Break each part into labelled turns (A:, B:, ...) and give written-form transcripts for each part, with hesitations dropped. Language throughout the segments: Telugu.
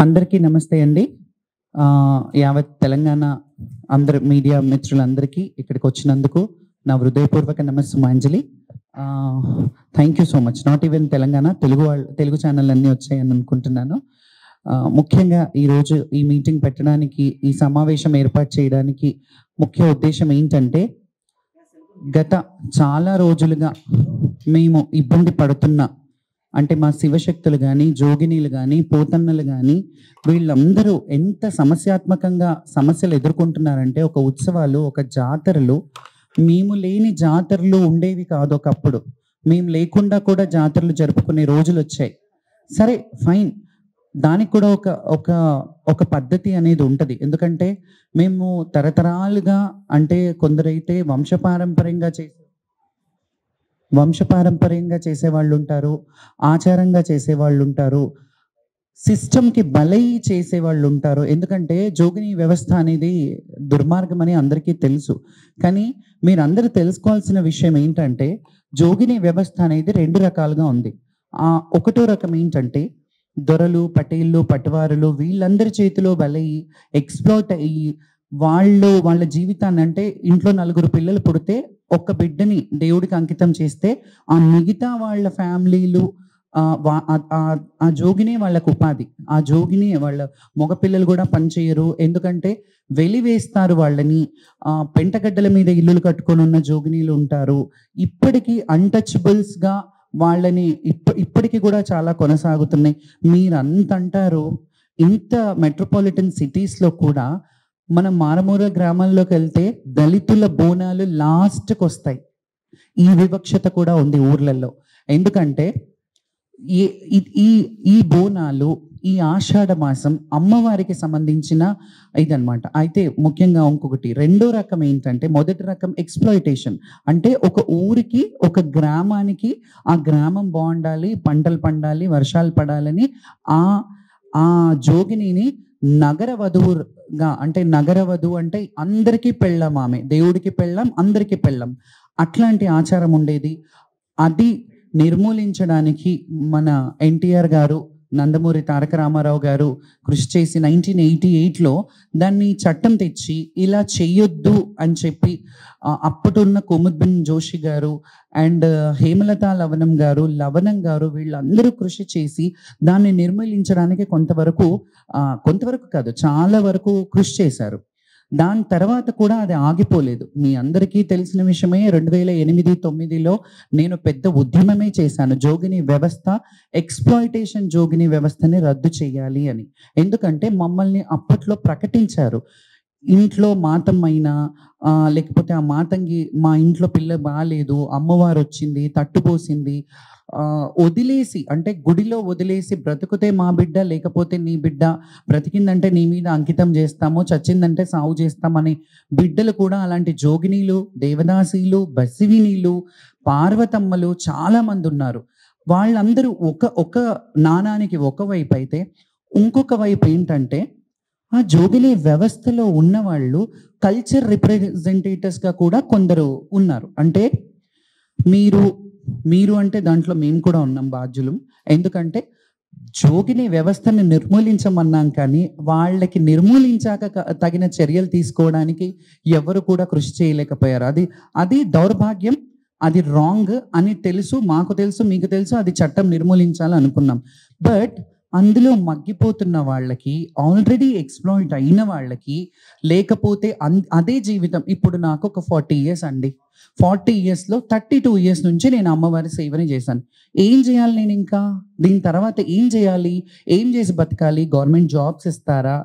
A: అందరికీ నమస్తే అండి. యావత్ తెలంగాణ అందరు మీడియా మిత్రులందరికీ ఇక్కడికి వచ్చినందుకు నా హృదయపూర్వక నమస్సుమాంజలి. Thank you so much. Not even Telangana, Telugu channel అన్నీ వచ్చాయని అనుకుంటున్నాను. ముఖ్యంగా ఈరోజు ఈ మీటింగ్ పెట్టడానికి, ఈ సమావేశం ఏర్పాటు చేయడానికి ముఖ్య ఉద్దేశం ఏంటంటే, గత చాలా రోజులుగా మేము ఇబ్బంది పడుతున్న, అంటే మా శివశక్తులు కానీ, జోగినీలు కానీ, పోతన్నలు కానీ, వీళ్ళందరూ ఎంత సమస్యాత్మకంగా సమస్యలు ఎదుర్కొంటున్నారంటే, ఒక ఉత్సవాలు, ఒక జాతరలు, మేము లేని జాతరలు ఉండేవి కాదు ఒకప్పుడు. మేము లేకుండా కూడా జాతరలు జరుపుకునే రోజులు వచ్చాయి. సరే, ఫైన్, దానికి కూడా ఒక ఒక ఒక పద్ధతి అనేది ఉంటుంది. ఎందుకంటే మేము తరతరాలుగా, అంటే కొందరైతే వంశపారంపర్యంగా చేసేవాళ్ళు ఉంటారు, ఆచారంగా చేసేవాళ్ళు ఉంటారు, సిస్టమ్కి బలై చేసేవాళ్ళు ఉంటారు. ఎందుకంటే జోగిని వ్యవస్థ అనేది దుర్మార్గం అని అందరికీ తెలుసు. కానీ మీరందరూ తెలుసుకోవాల్సిన విషయం ఏంటంటే, జోగిని వ్యవస్థ అనేది రెండు రకాలుగా ఉంది. ఒకటో రకం ఏంటంటే, దొరలు, పటేళ్ళు, పటవారులు వీళ్ళందరి చేతిలో బలయ్యి ఎక్స్ప్లోట్ అయ్యి వాళ్ళ జీవితాన్ని, అంటే ఇంట్లో నలుగురు పిల్లలు పుడితే ఒక్క బిడ్డని దేవుడికి అంకితం చేస్తే ఆ మిగతా వాళ్ళ ఫ్యామిలీలు, ఆ జోగినే వాళ్ళకు ఉపాధి. ఆ జోగిని వాళ్ళ మగపిల్లలు కూడా పనిచేయరు. ఎందుకంటే వెలివేస్తారు వాళ్ళని. పెంటగడ్డల మీద ఇల్లులు కట్టుకొని ఉన్న జోగినీలు ఉంటారు. ఇప్పటికీ అన్టచబుల్స్గా వాళ్ళని ఇప్పటికీ కూడా చాలా కొనసాగుతున్నాయి. మీరంటారు, ఇంత మెట్రోపాలిటన్ సిటీస్లో కూడా మనం మారుమూల గ్రామాల్లోకి వెళ్తే దళితుల బోనాలు లాస్ట్కి వస్తాయి. ఈ వివక్షత కూడా ఉంది ఊర్లలో. ఎందుకంటే ఈ బోనాలు, ఈ ఆషాఢ మాసం అమ్మవారికి సంబంధించిన ఇదనమాట. అయితే ముఖ్యంగా ఇంకొకటి, రెండో రకం ఏంటంటే, మొదటి రకం ఎక్స్‌ప్లాయిటేషన్. అంటే ఒక ఊరికి, ఒక గ్రామానికి, ఆ గ్రామం బాగుండాలి, పంటలు పండాలి, వర్షాలు పడాలని ఆ జోగినిని నగర వధువుగా, అంటే నగర వధువు అంటే అందరికీ పెళ్ళాం, ఆమె దేవుడికి పెళ్ళాం, అందరికీ పెళ్ళాం, అట్లాంటి ఆచారం ఉండేది. అది నిర్మూలించడానికి మన ఎన్టీఆర్ గారు, నందమూరి తారక రామారావు గారు కృషి చేసి 1988లో దాన్ని చట్టం తెచ్చి ఇలా చెయ్యొద్దు అని చెప్పి, అప్పటిన్న కుముద్బిన్ జోషి గారు అండ్ హేమలత లవణం గారు వీళ్ళందరూ కృషి చేసి దాన్ని నిర్మూలించడానికి కొంతవరకు కాదు, చాలా వరకు కృషి చేశారు. దాని తర్వాత కూడా అది ఆగిపోలేదు. మీ అందరికీ తెలిసిన విషయమే, 2008-9లో నేను పెద్ద ఉద్యమమే చేశాను. జోగిని వ్యవస్థ, ఎక్స్‌ప్లాయిటేషన్ జోగిని వ్యవస్థని రద్దు చేయాలి అని. ఎందుకంటే మమ్మల్ని అప్పట్లో ప్రకటించారు. ఇంట్లో మాతమ్మైనా, లేకపోతే ఆ మాతంగి, మా ఇంట్లో పిల్ల బాగాలేదు, అమ్మవారు వచ్చింది, తట్టుపోసింది, వదిలేసి, అంటే గుడిలో వదిలేసి, బ్రతుకుతే మా బిడ్డ, లేకపోతే నీ బిడ్డ, బ్రతికిందంటే నీ మీద అంకితం చేస్తాము, చచ్చిందంటే సాగు చేస్తామని బిడ్డలు కూడా, అలాంటి జోగినీలు, దేవదాసీలు, బసివినీలు, పార్వతమ్మలు చాలామంది ఉన్నారు. వాళ్ళందరూ ఒక నాణానికి ఒకవైపు అయితే, ఇంకొక వైపు ఏంటంటే, ఆ జోగిని వ్యవస్థలో ఉన్నవాళ్ళు కల్చర్ రిప్రజెంటేటివ్స్గా కూడా కొందరు ఉన్నారు. అంటే మీరు అంటే దాంట్లో మేము కూడా ఉన్నాం బాధ్యులు. ఎందుకంటే జోగిని వ్యవస్థని నిర్మూలించమన్నాం, కానీ వాళ్ళకి నిర్మూలించాక తగిన చర్యలు తీసుకోవడానికి ఎవరు కూడా కృషి చేయలేకపోయారు. అది దౌర్భాగ్యం, అది రాంగ్ అని తెలుసు, మాకు తెలుసు, మీకు తెలుసు. అది చట్టం నిర్మూలించాలని అనుకున్నాం. బట్ అందులో మగ్గిపోతున్న వాళ్ళకి, ఆల్రెడీ ఎక్స్‌ప్లాయిట్ అయిన వాళ్ళకి, లేకపోతే అదే జీవితం. ఇప్పుడు నాకు ఒక 40 years అండి. 40 yearsలో 32 years నుంచి నేను అమ్మవారి సేవని చేశాను. ఏం చేయాలి నేను ఇంకా? దీని తర్వాత ఏం చేయాలి? ఏం చేసి బతకాలి? గవర్నమెంట్ జాబ్స్ ఇస్తారా?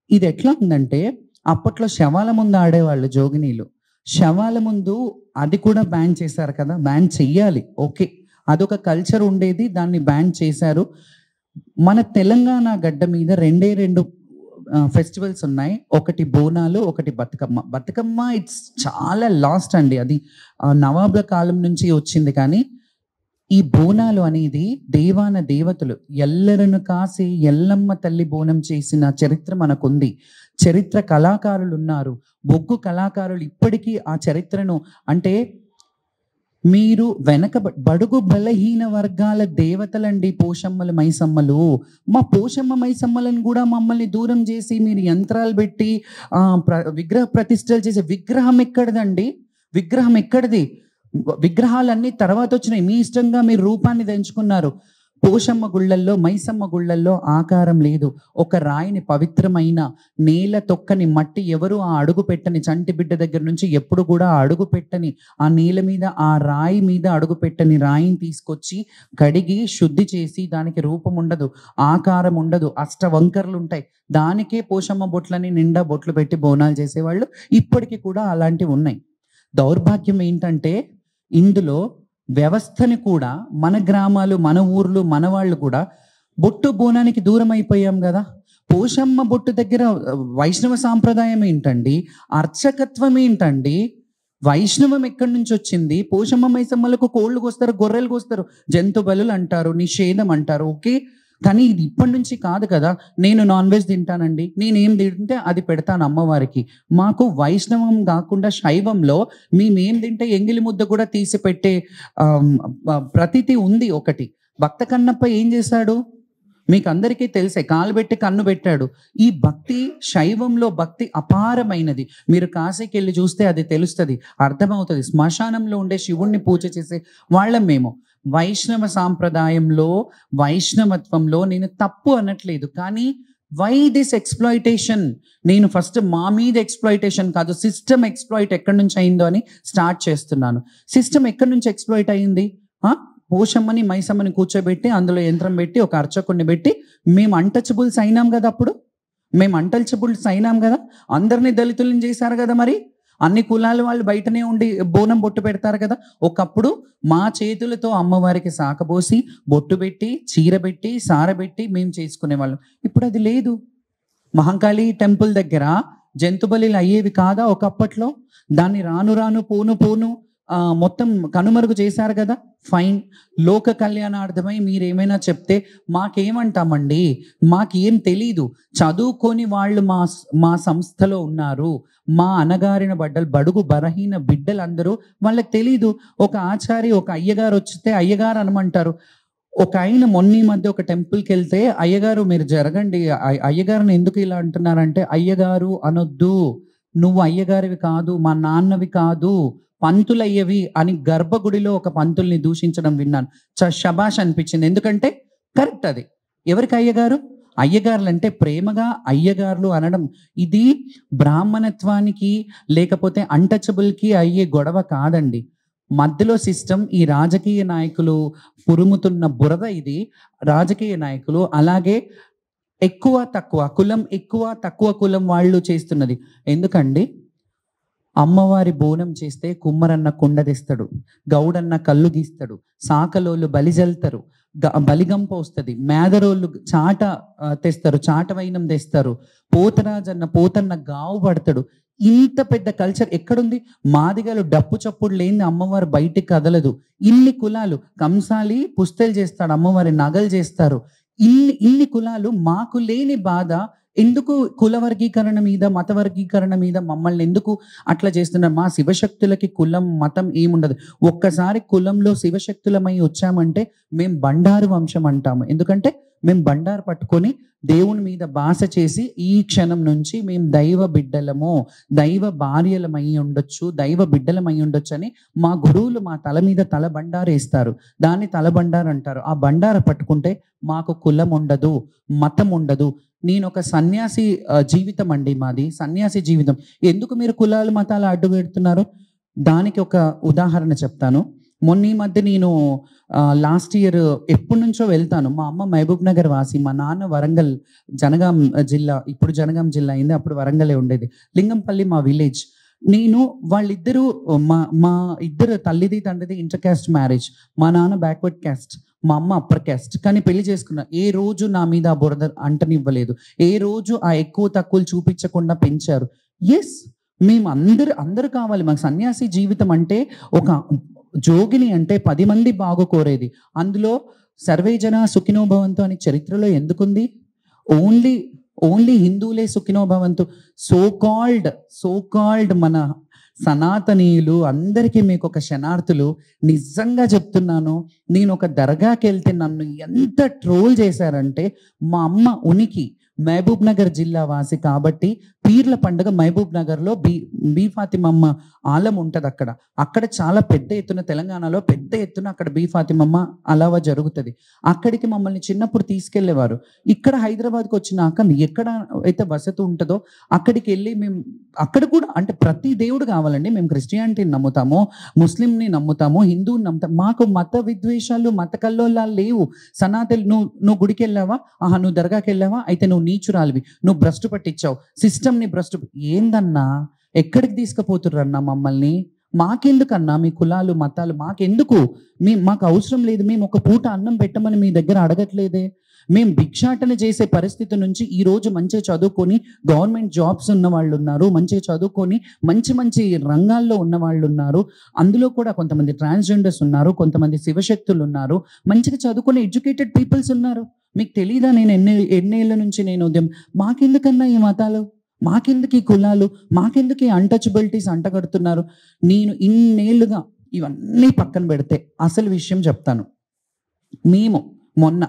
A: ఇది ఎట్లా ఉందంటే, అప్పట్లో శవాల ముందు ఆడేవాళ్ళు జోగినీలు. శవాల ముందు అది కూడా బ్యాన్ చేశారు కదా, బ్యాన్ చెయ్యాలి, ఓకే, అదొక కల్చర్ ఉండేది, దాన్ని బ్యాన్ చేశారు. మన తెలంగాణ గడ్డ మీద రెండు ఫెస్టివల్స్ ఉన్నాయి. ఒకటి బోనాలు, ఒకటి బతుకమ్మ. బతుకమ్మ ఇట్స్ చాలా లాస్ట్ అండి, అది నవాబుల కాలం నుంచి వచ్చింది. కానీ ఈ బోనాలు అనేది దేవాన దేవతలు ఎల్లరను కాసి ఎల్లమ్మ తల్లి బోనం చేసిన చరిత్ర మనకుంది. చరిత్ర కళాకారులు ఉన్నారు, బొగ్గు కళాకారులు ఇప్పటికీ ఆ చరిత్రను, అంటే మీరు బడుగు బలహీన వర్గాల దేవతలండి పోషమ్మలు మైసమ్మలు. మా పోషమ్మ మైసమ్మలను కూడా మమ్మల్ని దూరం చేసి మీరు యంత్రాలు పెట్టి విగ్రహ ప్రతిష్టలు చేసే విగ్రహం ఎక్కడిదండి? విగ్రహం ఎక్కడిది? విగ్రహాలన్నీ తర్వాత వచ్చినాయి. మీ ఇష్టంగా మీరు రూపాన్ని తెంచుకున్నారు. పోషమ్మ గుళ్ళల్లో మైసమ్మ గుళ్ళల్లో ఆకారం లేదు. ఒక రాయిని, పవిత్రమైన నేల తొక్కని మట్టి, ఎవరు ఆ అడుగు పెట్టని చంటి బిడ్డ దగ్గర నుంచి ఎప్పుడు కూడా అడుగు పెట్టని ఆ నేల మీద, ఆ రాయి మీద అడుగు పెట్టని రాయిని తీసుకొచ్చి కడిగి శుద్ధి చేసి దానికి రూపం ఉండదు, ఆకారం ఉండదు, అష్టవంకర్లు ఉంటాయి. దానికే పోషమ్మ బొట్లని నిండా బొట్లు పెట్టి బోనాలు చేసేవాళ్ళు. ఇప్పటికీ కూడా అలాంటివి ఉన్నాయి. దౌర్భాగ్యం ఏంటంటే ఇందులో వ్యవస్థని కూడా మన గ్రామాలు, మన ఊర్లు, మన వాళ్ళు కూడా బొట్టు బోనానికి దూరం అయిపోయాం కదా. పోషమ్మ బొట్టు దగ్గర వైష్ణవ సాంప్రదాయం ఏంటండి? అర్చకత్వం ఏంటండి? వైష్ణవం ఎక్కడి నుంచి వచ్చింది? పోషమ్మ మైసమ్మలకు కోళ్ళు కోస్తారు, గొర్రెలు కోస్తారు, జంతు బలులు అంటారు, నిషేధం అంటారు. ఓకే, కానీ ఇది ఇప్పటి నుంచి కాదు కదా. నేను నాన్ వెజ్ తింటానండి, నేనేం తింటే అది పెడతాను అమ్మవారికి. మాకు వైష్ణవం కాకుండా శైవంలో మేమేం తింటే ఎంగిలి ముద్ద కూడా తీసి పెట్టే ప్రతీతి ఉంది ఒకటి. భక్త కన్నప్ప ఏం చేశాడు మీకు అందరికీ తెలిసే, కాలు పెట్టి కన్ను పెట్టాడు. ఈ భక్తి, శైవంలో భక్తి అపారమైనది. మీరు కాశీకి వెళ్ళి చూస్తే అది తెలుస్తుంది, అర్థమవుతుంది. శ్మశానంలో ఉండే శివుణ్ణి పూజ చేసే వాళ్ళం మేము. వైష్ణవ సాంప్రదాయంలో, వైష్ణవత్వంలో నేను తప్పు అనట్లేదు, కానీ వై దిస్ ఎక్స్ప్లాయిటేషన్? నేను ఫస్ట్ మా మీద ఎక్స్ప్లాయిటేషన్ కాదు, సిస్టమ్ ఎక్స్ప్లాయిట్ ఎక్కడి నుంచి అయిందో అని స్టార్ట్ చేస్తున్నాను. సిస్టమ్ ఎక్కడి నుంచి ఎక్స్ప్లాయిట్ అయింది? పోషమ్మని మైసమ్మని కూర్చోబెట్టి అందులో యంత్రం పెట్టి ఒక అర్చకుడిని పెట్టి మేము అన్టచబుల్స్ అయినాం కదా. అప్పుడు మేము అన్టచబుల్స్ అయినాం కదా, అందరినీ దళితులను చేశారు కదా. మరి అన్ని కులాల వాళ్ళు బయటనే ఉండి బోనం బొట్టు పెడతారు కదా. ఒకప్పుడు మా చేతులతో అమ్మవారికి సాకబోసి బొట్టు పెట్టి, చీర పెట్టి, సారబెట్టి మేము చేసుకునేవాళ్ళం. ఇప్పుడు అది లేదు. మహంకాళి టెంపుల్ దగ్గర జంతుబలిలు అయ్యేవి కాదా ఒకప్పట్లో? దాన్ని రాను రాను పోను పోను మొత్తం కనుమరుగు చేశారు కదా. ఫైన్, లోక కళ్యాణార్థమై మీరేమైనా చెప్తే మాకేమంటామండి? మాకేం తెలీదు. చదువుకొని వాళ్ళు మా సంస్థలో ఉన్నారు. మా అనగారిన బడుగు బలహీన బిడ్డలందరూ, వాళ్ళకి తెలీదు. ఒక ఆచారి, ఒక అయ్యగారు వచ్చితే అయ్యగారు అనమంటారు. ఒక ఆయన మొన్న మధ్య ఒక టెంపుల్కి వెళ్తే, అయ్యగారు మీరు జరగండి, అయ్యగారిని ఎందుకు ఇలా అంటున్నారంటే, అయ్యగారు అనొద్దు, నువ్వు అయ్యగారివి కాదు, మా నాన్నవి కాదు, పంతులయ్యవి అని గర్భగుడిలో ఒక పంతుల్ని దూషించడం విన్నాను. శబాష్ అనిపించింది. ఎందుకంటే కరెక్ట్ అది. ఎవరికి అయ్యగారు? అయ్యగారులు అంటే ప్రేమగా అయ్యగారులు అనడం. ఇది బ్రాహ్మణత్వానికి లేకపోతే అన్టచబుల్కి అయ్యే గొడవ కాదండి. మధ్యలో సిస్టమ్, ఈ రాజకీయ నాయకులు పురుముతున్న బురద ఇది. రాజకీయ నాయకులు అలాగే ఎక్కువ తక్కువ కులం, ఎక్కువ తక్కువ కులం వాళ్ళు చేస్తున్నది. ఎందుకండి? అమ్మవారి బోనం చేస్తే కుమ్మరన్న కుండ తెస్తాడు, గౌడన్న కళ్ళు గీస్తాడు, సాకలోళ్ళు బలిజల్తారు, బలిగంప వస్తుంది, మేదరోళ్ళు చాట తెస్తారు, చాట వైనం తెస్తారు, పోతన్న గావు పడతాడు. ఇంత పెద్ద కల్చర్ ఎక్కడుంది? మాదిగలు డప్పు చప్పుడు లేని అమ్మవారు బయటికి కదలదు. ఇన్ని కులాలు, కంసాలి పుస్తలు చేస్తాడు, అమ్మవారి నగలు చేస్తారు. ఇన్ని కులాలు, మాకు లేని బాధ ఎందుకు? కుల వర్గీకరణ మీద, మత వర్గీకరణ మీద మమ్మల్ని ఎందుకు అట్లా చేస్తున్నారు? మా శివశక్తులకి కులం మతం ఏముండదు. ఒక్కసారి కులంలో శివశక్తులమై వచ్చామంటే మేము బండారు వంశం అంటాము. ఎందుకంటే మేము బండారు పట్టుకొని దేవుని మీద బాస చేసి ఈ క్షణం నుంచి మేము దైవ బిడ్డలము, దైవ భార్యలమై ఉండొచ్చు, దైవ బిడ్డలమై ఉండొచ్చు అని మా గురువులు మా తల మీద తల బండారు వేస్తారు. దాన్ని తల బండారు అంటారు. ఆ బండార పట్టుకుంటే మాకు కులం ఉండదు, మతం ఉండదు. నేను ఒక సన్యాసి జీవితం అండి మాది, సన్యాసి జీవితం. ఎందుకు మీరు కులాలు మతాలు అడ్డు పెడుతున్నారు? దానికి ఒక ఉదాహరణ చెప్తాను. మొన్న ఈ మధ్య నేను లాస్ట్ ఇయర్ ఎప్పటి నుంచో వెళ్తాను. మా అమ్మ మహబూబ్ నగర్ వాసి, మా నాన్న వరంగల్, జనగాం జిల్లా, ఇప్పుడు జనగాం జిల్లా అయింది, అప్పుడు వరంగలే ఉండేది. లింగంపల్లి మా విలేజ్. నేను వాళ్ళిద్దరూ మా ఇద్దరు తల్లిది తండ్రిది ఇంటర్ క్యాస్ట్ మ్యారేజ్. మా నాన్న బ్యాక్వర్డ్ క్యాస్ట్, మా అమ్మ అప్పర్ క్యాస్ట్. కానీ పెళ్లి చేసుకున్నా. ఏ రోజు నా మీద ఆ బురద అంటనివ్వలేదు. ఏ రోజు ఆ ఎక్కువ తక్కువలు చూపించకుండా పెంచారు. ఎస్, మేము అందరూ కావాలి. మాకు సన్యాసి జీవితం అంటే, ఒక జోగిని అంటే 10 మంది బాగు కోరేది. అందులో సర్వేజన సుఖినో భవంతు అని చరిత్రలో ఎందుకుంది? ఓన్లీ హిందువులే సుఖినో భవంతు. సో కాల్డ్ మన సనాతనీయులు అందరికీ మీకు ఒక శనార్థులు. నిజంగా చెప్తున్నాను, నేను ఒక దర్గాకి వెళ్తే నన్ను ఎంత ట్రోల్ చేశారంటే, మా అమ్మ ఉనికి మహబూబ్ నగర్ జిల్లా వాసి కాబట్టి పీర్ల పండుగ మహబూబ్ నగర్లో బీ ఫాతిమమ్మ ఆలం ఉంటుంది. అక్కడ చాలా పెద్ద ఎత్తున, తెలంగాణలో పెద్ద ఎత్తున అక్కడ బీ ఫాతిమమ్మ అలావా జరుగుతుంది. అక్కడికి మమ్మల్ని చిన్నప్పుడు తీసుకెళ్లేవారు. ఇక్కడ హైదరాబాద్కి వచ్చినాక ఎక్కడ అయితే వసతి ఉంటుందో అక్కడికి వెళ్ళి మేము అక్కడ కూడా, అంటే ప్రతి దేవుడు కావాలండి. మేము క్రిస్టియానిటీని నమ్ముతాము, ముస్లింని నమ్ముతాము, హిందువుని నమ్ముతాము. మాకు మత విద్వేషాలు, మత కల్లోలాలు లేవు. సనాతన నువ్వు గుడికి వెళ్ళావా, నువ్వు దర్గాకి వెళ్ళావా, అయితే నువ్వు నీచురాలివి, నువ్వు భ్రష్టు పట్టించావు, సిస్టమ్ని భ్రష్టు. ఏందన్నా, ఎక్కడికి తీసుకుపోతుర్రన్నా మమ్మల్ని? మాకెందుకన్నా మీ కులాలు మతాలు? మాకెందుకు? మాకు అవసరం లేదు. మేము ఒక పూట అన్నం పెట్టమని మీ దగ్గర అడగట్లేదే. మేము భిక్షాటన చేసే పరిస్థితి నుంచి ఈరోజు మంచిగా చదువుకొని గవర్నమెంట్ జాబ్స్ ఉన్న వాళ్ళు ఉన్నారు, మంచిగా చదువుకొని మంచి మంచి రంగాల్లో ఉన్న వాళ్ళు ఉన్నారు. అందులో కూడా కొంతమంది ట్రాన్స్జెండర్స్ ఉన్నారు, కొంతమంది శివశక్తులు ఉన్నారు, మంచిగా చదువుకునే ఎడ్యుకేటెడ్ పీపుల్స్ ఉన్నారు. మీకు తెలీదా నేను ఎన్నేళ్ళ నుంచి నేను ఉదయం? మాకెందుకన్నా ఈ మతాలు, మాకెందుకు ఈ కులాలు, మాకెందుకు ఈ అన్టచబిలిటీస్ అంటగడుతున్నారు? నేను ఇన్నేళ్లుగా ఇవన్నీ పక్కన పెడితే అసలు విషయం చెప్తాను. మేము మొన్న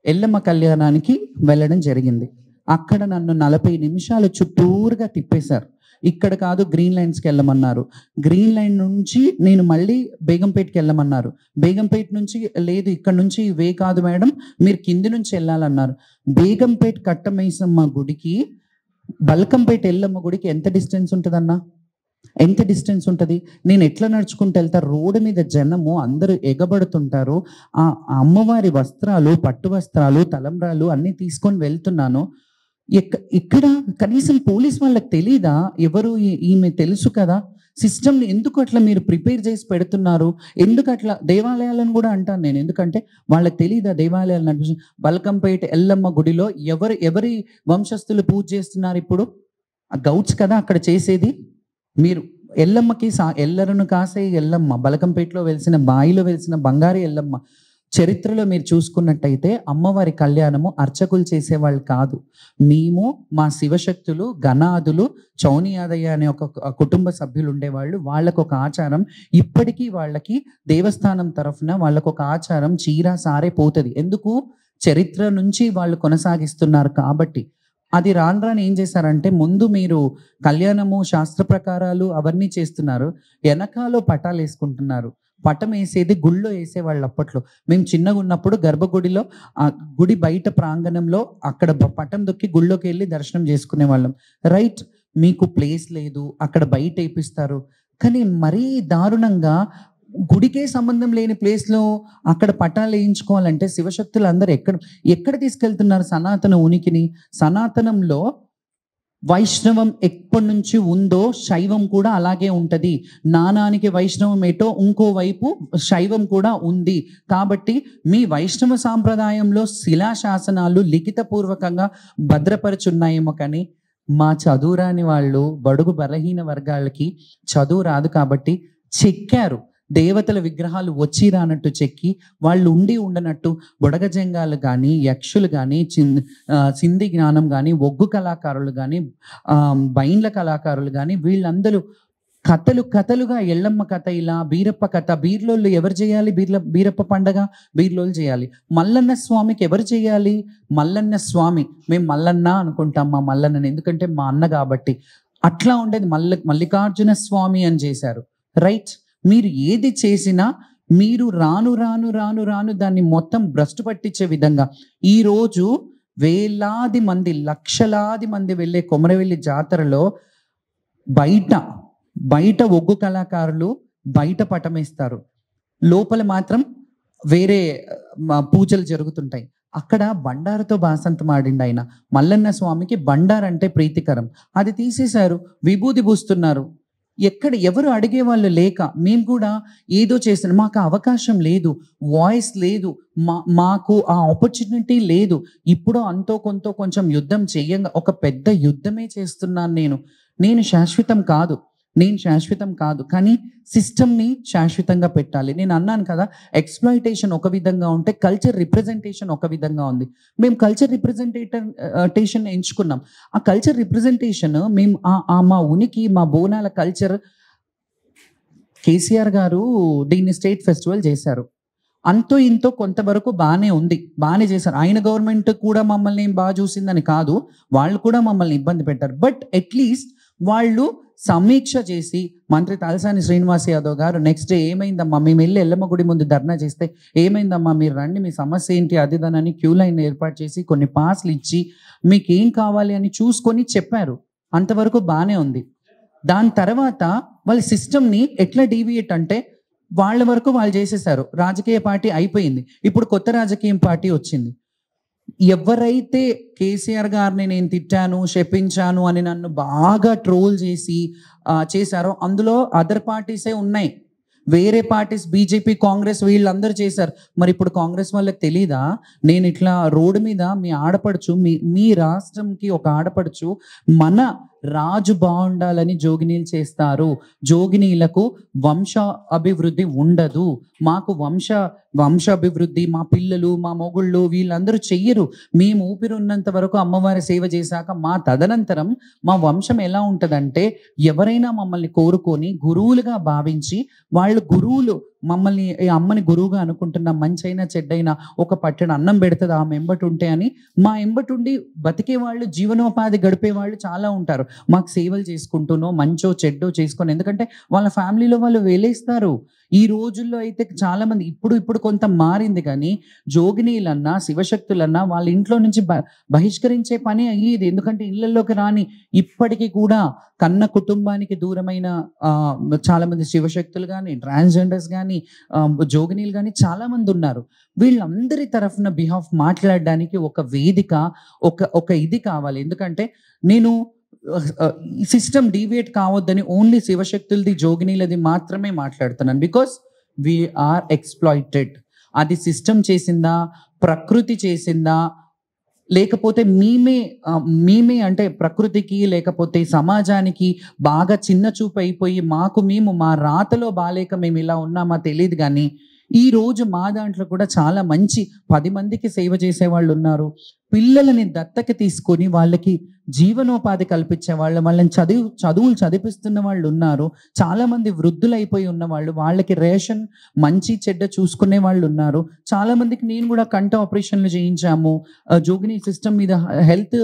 A: ఎల్లమ్మ కళ్యాణానికి వెళ్ళడం జరిగింది. అక్కడ నన్ను 40 నిమిషాలు చుట్టూరుగా తిప్పేశారు. ఇక్కడ కాదు గ్రీన్ లైన్స్కి వెళ్ళమన్నారు. గ్రీన్ లైన్ నుంచి నేను మళ్ళీ బేగంపేటకి వెళ్ళమన్నారు. బేగంపేట నుంచి లేదు, ఇక్కడ నుంచి వే కాదు మేడం, మీరు కింది నుంచి వెళ్ళాలన్నారు. బేగంపేట కట్టమైసమ్మ గుడికి బల్కంపేట ఎల్లమ్మ గుడికి ఎంత డిస్టెన్స్ ఉంటుందన్నా? ఎంత డిస్టెన్స్ ఉంటుంది? నేను ఎట్లా నడుచుకుంటూ వెళ్తా? రోడ్డు మీద జనము అందరూ ఎగబడుతుంటారు. ఆ అమ్మవారి వస్త్రాలు, పట్టు వస్త్రాలు, తలంబ్రాలు అన్నీ తీసుకొని వెళ్తున్నాను. ఇక్కడ కనీసం పోలీస్ వాళ్ళకి తెలీదా? ఎవరు ఈమె తెలుసు కదా. సిస్టమ్ని ఎందుకు అట్లా మీరు ప్రిపేర్ చేసి పెడుతున్నారు? ఎందుకు అట్లా? దేవాలయాలను కూడా అంటాను నేను, ఎందుకంటే వాళ్ళకి తెలీదా దేవాలయాలు నడిపి. బల్కంపేట ఎల్లమ్మ గుడిలో ఎవరి వంశస్థులు పూజ చేస్తున్నారు ఇప్పుడు? ఆ గౌడ్స్ కదా అక్కడ చేసేది. మీరు ఎల్లమ్మకి ఎల్లరును కాసే ఎల్లమ్మ, బలకంపేటలో వెలిసిన, బాయిలో వెలిసిన బంగారు ఎల్లమ్మ. చరిత్రలో మీరు చూసుకున్నట్టయితే అమ్మవారి కళ్యాణము అర్చకులు చేసేవాళ్ళు కాదు. మేము, మా శివశక్తులు, గణాదులు, చౌని యాదయ్య అనే ఒక కుటుంబ సభ్యులు ఉండేవాళ్ళు. వాళ్ళకు ఒక ఆచారం ఇప్పటికీ, వాళ్ళకి దేవస్థానం తరఫున వాళ్ళకు ఒక ఆచారం చీర సారే పోతుంది. ఎందుకు? చరిత్ర నుంచి వాళ్ళు కొనసాగిస్తున్నారు కాబట్టి. అది రాను రాను ఏం చేశారంటే, ముందు మీరు కళ్యాణము శాస్త్ర ప్రకారాలు అవన్నీ చేస్తున్నారు, వెనకాలో పటాలు వేసుకుంటున్నారు. పటం వేసేది గుళ్ళో వేసేవాళ్ళు అప్పట్లో. మేము చిన్నగా ఉన్నప్పుడు గర్భగుడిలో, ఆ గుడి బయట ప్రాంగణంలో అక్కడ పటం దొక్కి గుళ్ళోకి వెళ్ళి దర్శనం చేసుకునే వాళ్ళం. రైట్, మీకు ప్లేస్ లేదు, అక్కడ బయట వేపిస్తారు. కానీ మరీ దారుణంగా గుడికే సంబంధం లేని ప్లేస్లో అక్కడ పటాలు వేయించుకోవాలంటే శివశక్తులు అందరూ ఎక్కడ తీసుకెళ్తున్నారు సనాతన ఉనికిని? సనాతనంలో వైష్ణవం ఎప్పటి నుంచి ఉందో శైవం కూడా అలాగే ఉంటుంది. నానానికి వైష్ణవం ఏటో ఇంకోవైపు శైవం కూడా ఉంది. కాబట్టి మీ వైష్ణవ సాంప్రదాయంలో శిలాశాసనాలు లిఖితపూర్వకంగా భద్రపరుచున్నాయేమో, కానీ మా చదువురాని వాళ్ళు, బడుగు బలహీన వర్గాలకి చదువు రాదు కాబట్టి చెక్కారు. దేవతల విగ్రహాలు వచ్చి రానట్టు చెక్కి, వాళ్ళు ఉండి ఉండనట్టు బుడగజంగాలు కానీ, యక్షులు కానీ, సింధి జ్ఞానం కానీ, ఒగ్గు కళాకారులు కానీ, బైండ్ల కళాకారులు కానీ, వీళ్ళందరూ కథలుగా ఎల్లమ్మ కథ, ఇలా బీరప్ప కథ. బీర్లోళ్ళు ఎవరు చేయాలి? బీరప్ప పండగ బీర్లోళ్ళు చేయాలి. మల్లన్న స్వామికి ఎవరు చేయాలి? మల్లన్న స్వామి. మేము మల్లన్న అనుకుంటాం మా మల్లన్నని, ఎందుకంటే మా అన్న కాబట్టి. అట్లా ఉండేది. మల్లికార్జున స్వామి అని చేశారు. రైట్, మీరు ఏది చేసినా మీరు రాను రాను రాను రాను దాన్ని మొత్తం భ్రష్టు పట్టించే విధంగా ఈరోజు వేలాది మంది, లక్షలాది మంది వెళ్ళే కొమరవెల్లి జాతరలో బయట ఒగ్గు కళాకారులు బయట పటమేస్తారు, లోపల మాత్రం వేరే పూజలు జరుగుతుంటాయి. అక్కడ బండారుతో బాసంతం ఆడిండు ఆయన. మల్లన్న స్వామికి బండారంటే ప్రీతికరం, అది తీసేశారు, విభూది పూస్తున్నారు. ఎవరు అడిగేవాళ్ళు లేక మేము కూడా ఏదో చేస్తున్నాం. మాకు అవకాశం లేదు, వాయిస్ లేదు, మాకు ఆ ఆపర్చునిటీ లేదు. ఇప్పుడు అంతో కొంచెం యుద్ధం చెయ్యంగా ఒక పెద్ద యుద్ధమే చేస్తున్నాను నేను శాశ్వతం కాదు, కానీ సిస్టమ్ని శాశ్వతంగా పెట్టాలి. నేను అన్నాను కదా, ఎక్స్‌ప్లాయిటేషన్ ఒక విధంగా ఉంటే కల్చర్ రిప్రజెంటేషన్ ఒక విధంగా ఉంది. మేము కల్చర్ రిప్రజెంటేషన్ ఎంచుకున్నాం. ఆ కల్చర్ రిప్రజెంటేషన్ మేము మా ఉనికి, మా బోనాల కల్చర్ కేసీఆర్ గారు దీన్ని స్టేట్ ఫెస్టివల్ చేశారు. అంతో ఇంతో కొంతవరకు బానే ఉంది. బానే చేశారు. ఆయన గవర్నమెంట్ కూడా మమ్మల్ని ఏం బాగా చూసిందని కాదు. వాళ్ళు కూడా మమ్మల్ని ఇబ్బంది పెట్టారు. బట్ అట్‌లీస్ట్ వాళ్ళు సమీక్ష చేసి మంత్రి తలసాని శ్రీనివాస్ యాదవ్ గారు నెక్స్ట్ డే ఏమైందమ్మా మేము వెళ్ళి ఎల్లమ్మ గుడి ముందు ధర్నా చేస్తే ఏమైందమ్మా మీరు రండి మీ సమస్య ఏంటి అది దానని క్యూ లైన్ ఏర్పాటు చేసి కొన్ని పాస్లు ఇచ్చి మీకు ఏం కావాలి అని చూసుకొని చెప్పారు. అంతవరకు బానే ఉంది. దాని తర్వాత వాళ్ళ సిస్టమ్‌ని ఎట్లా డీవియేట్ అంటే వాళ్ళ వరకు వాళ్ళు చేసేసారు. రాజకీయ పార్టీ అయిపోయింది. ఇప్పుడు కొత్త రాజకీయ పార్టీ వచ్చింది. ఎవరైతే కేసీఆర్ గారిని నేను తిట్టాను, శపించాను అని నన్ను బాగా ట్రోల్ చేసి చేశారో అందులో అదర్ పార్టీసే ఉన్నాయి. వేరే పార్టీస్ బీజేపీ, కాంగ్రెస్ వీళ్ళందరూ చేశారు. మరి ఇప్పుడు కాంగ్రెస్ వాళ్ళకి తెలీదా? నేను ఇట్లా రోడ్డు మీద మీ ఆడపడుచు మీ రాష్ట్రంకి ఒక ఆడపడుచు మన రాజు బాగుండాలని జోగినీలు చేస్తారు. జోగినీలకు వంశ అభివృద్ధి ఉండదు. మాకు వంశ అభివృద్ధి మా పిల్లలు మా మొగుళ్ళు వీళ్ళందరూ చెయ్యరు. మేము ఊపిరి ఉన్నంత వరకు అమ్మవారి సేవ చేశాక మా తదనంతరం మా వంశం ఎలా ఉంటుందంటే ఎవరైనా మమ్మల్ని కోరుకొని గురువులుగా భావించి వాళ్ళు గురువులు మమ్మల్ని అమ్మని గురువుగా అనుకుంటున్న మంచైనా చెడ్డైనా ఒక పట్టెడు అన్నం పెడుతుంది ఆమె ఎంబటి ఉంటే అని మా ఎంబటుండి బతికే వాళ్ళు జీవనోపాధి గడిపే వాళ్ళు చాలా ఉంటారు. మాకు సేవలు చేసుకుంటూనో మంచో చెడ్డో చేసుకొని ఎందుకంటే వాళ్ళ ఫ్యామిలీలో వాళ్ళు వేలేస్తారు. ఈ రోజుల్లో అయితే చాలా మంది ఇప్పుడు కొంత మారింది కానీ జోగినీలన్నా శివశక్తులన్నా వాళ్ళ ఇంట్లో నుంచి బహిష్కరించే పని అయ్యేది. ఎందుకంటే ఇళ్లలోకి రాని ఇప్పటికీ కూడా కన్న కుటుంబానికి దూరమైన చాలా మంది శివశక్తులు కానీ ట్రాన్స్జెండర్స్ కానీ జోగినీలు కానీ చాలా మంది ఉన్నారు. వీళ్ళందరి తరఫున బిహాఫ్ మాట్లాడడానికి ఒక వేదిక ఒక ఇది కావాలి. ఎందుకంటే నేను సిస్టమ్ డీవియేట్ కావద్దని ఓన్లీ శివశక్తులది జోగినీలది మాత్రమే మాట్లాడుతున్నాను. Because we are exploited. అది సిస్టమ్ చేసిందా, ప్రకృతి చేసిందా, లేకపోతే మేమే అంటే ప్రకృతికి లేకపోతే సమాజానికి బాగా చిన్న చూపు అయిపోయి మేము మా రాతలో బాలేక మేము ఇలా ఉన్నామా తెలియదు. కానీ ఈ రోజు మా దాంట్లో కూడా చాలా మంచి 10 మందికి సేవ చేసే వాళ్ళు ఉన్నారు. పిల్లలని దత్తకి తీసుకొని వాళ్ళకి జీవనోపాధి కల్పించే వాళ్ళని చదువులు చదివిస్తున్న వాళ్ళు ఉన్నారు. చాలా మంది వృద్ధులైపోయి ఉన్న వాళ్ళు వాళ్ళకి రేషన్ మంచి చెడ్డ చూసుకునే వాళ్ళు ఉన్నారు. చాలా మందికి నేను కూడా కంట ఆపరేషన్లు చేయించాము. జోగిని సిస్టమ్ మీద హెల్త్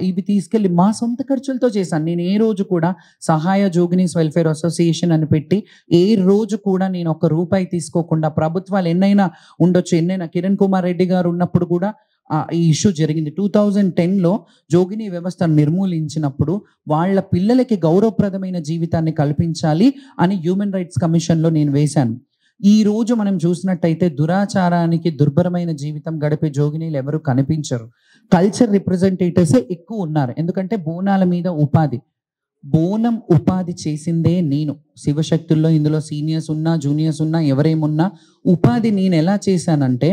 A: ఇవి తీసుకెళ్ళి మా సొంత ఖర్చులతో చేశాను. నేను ఏ రోజు కూడా సహాయ జోగినీస్ వెల్ఫేర్ అసోసియేషన్ అని పెట్టి ఏ రోజు కూడా నేను ఒక్క రూపాయి తీసుకోకుండా ప్రభుత్వాలు ఎన్నైనా ఉండొచ్చు, ఎన్నైనా కిరణ్ కుమార్ రెడ్డి గారు ఉన్నప్పుడు కూడా ఈ ఇష్యూ జరిగింది. 2010లో జోగిని వ్యవస్థను నిర్మూలించినప్పుడు వాళ్ళ పిల్లలకి గౌరవప్రదమైన జీవితాన్ని కల్పించాలి అని హ్యూమన్ రైట్స్ కమిషన్లో నేను వేశాను. ఈ రోజు మనం చూసినట్టయితే దురాచారానికి దుర్భరమైన జీవితం గడిపే జోగినీలు ఎవరు కనిపించరు. కల్చర్ రిప్రజెంటేటివ్సే ఎక్కువ ఉన్నారు. ఎందుకంటే బోనాల మీద బోనం ఉపాధి చేసిందే నేను. శివశక్తుల్లో ఇందులో సీనియర్స్ ఉన్నా జూనియర్స్ ఉన్నా ఎవరేమున్నా ఉపాధి నేను ఎలా చేశానంటే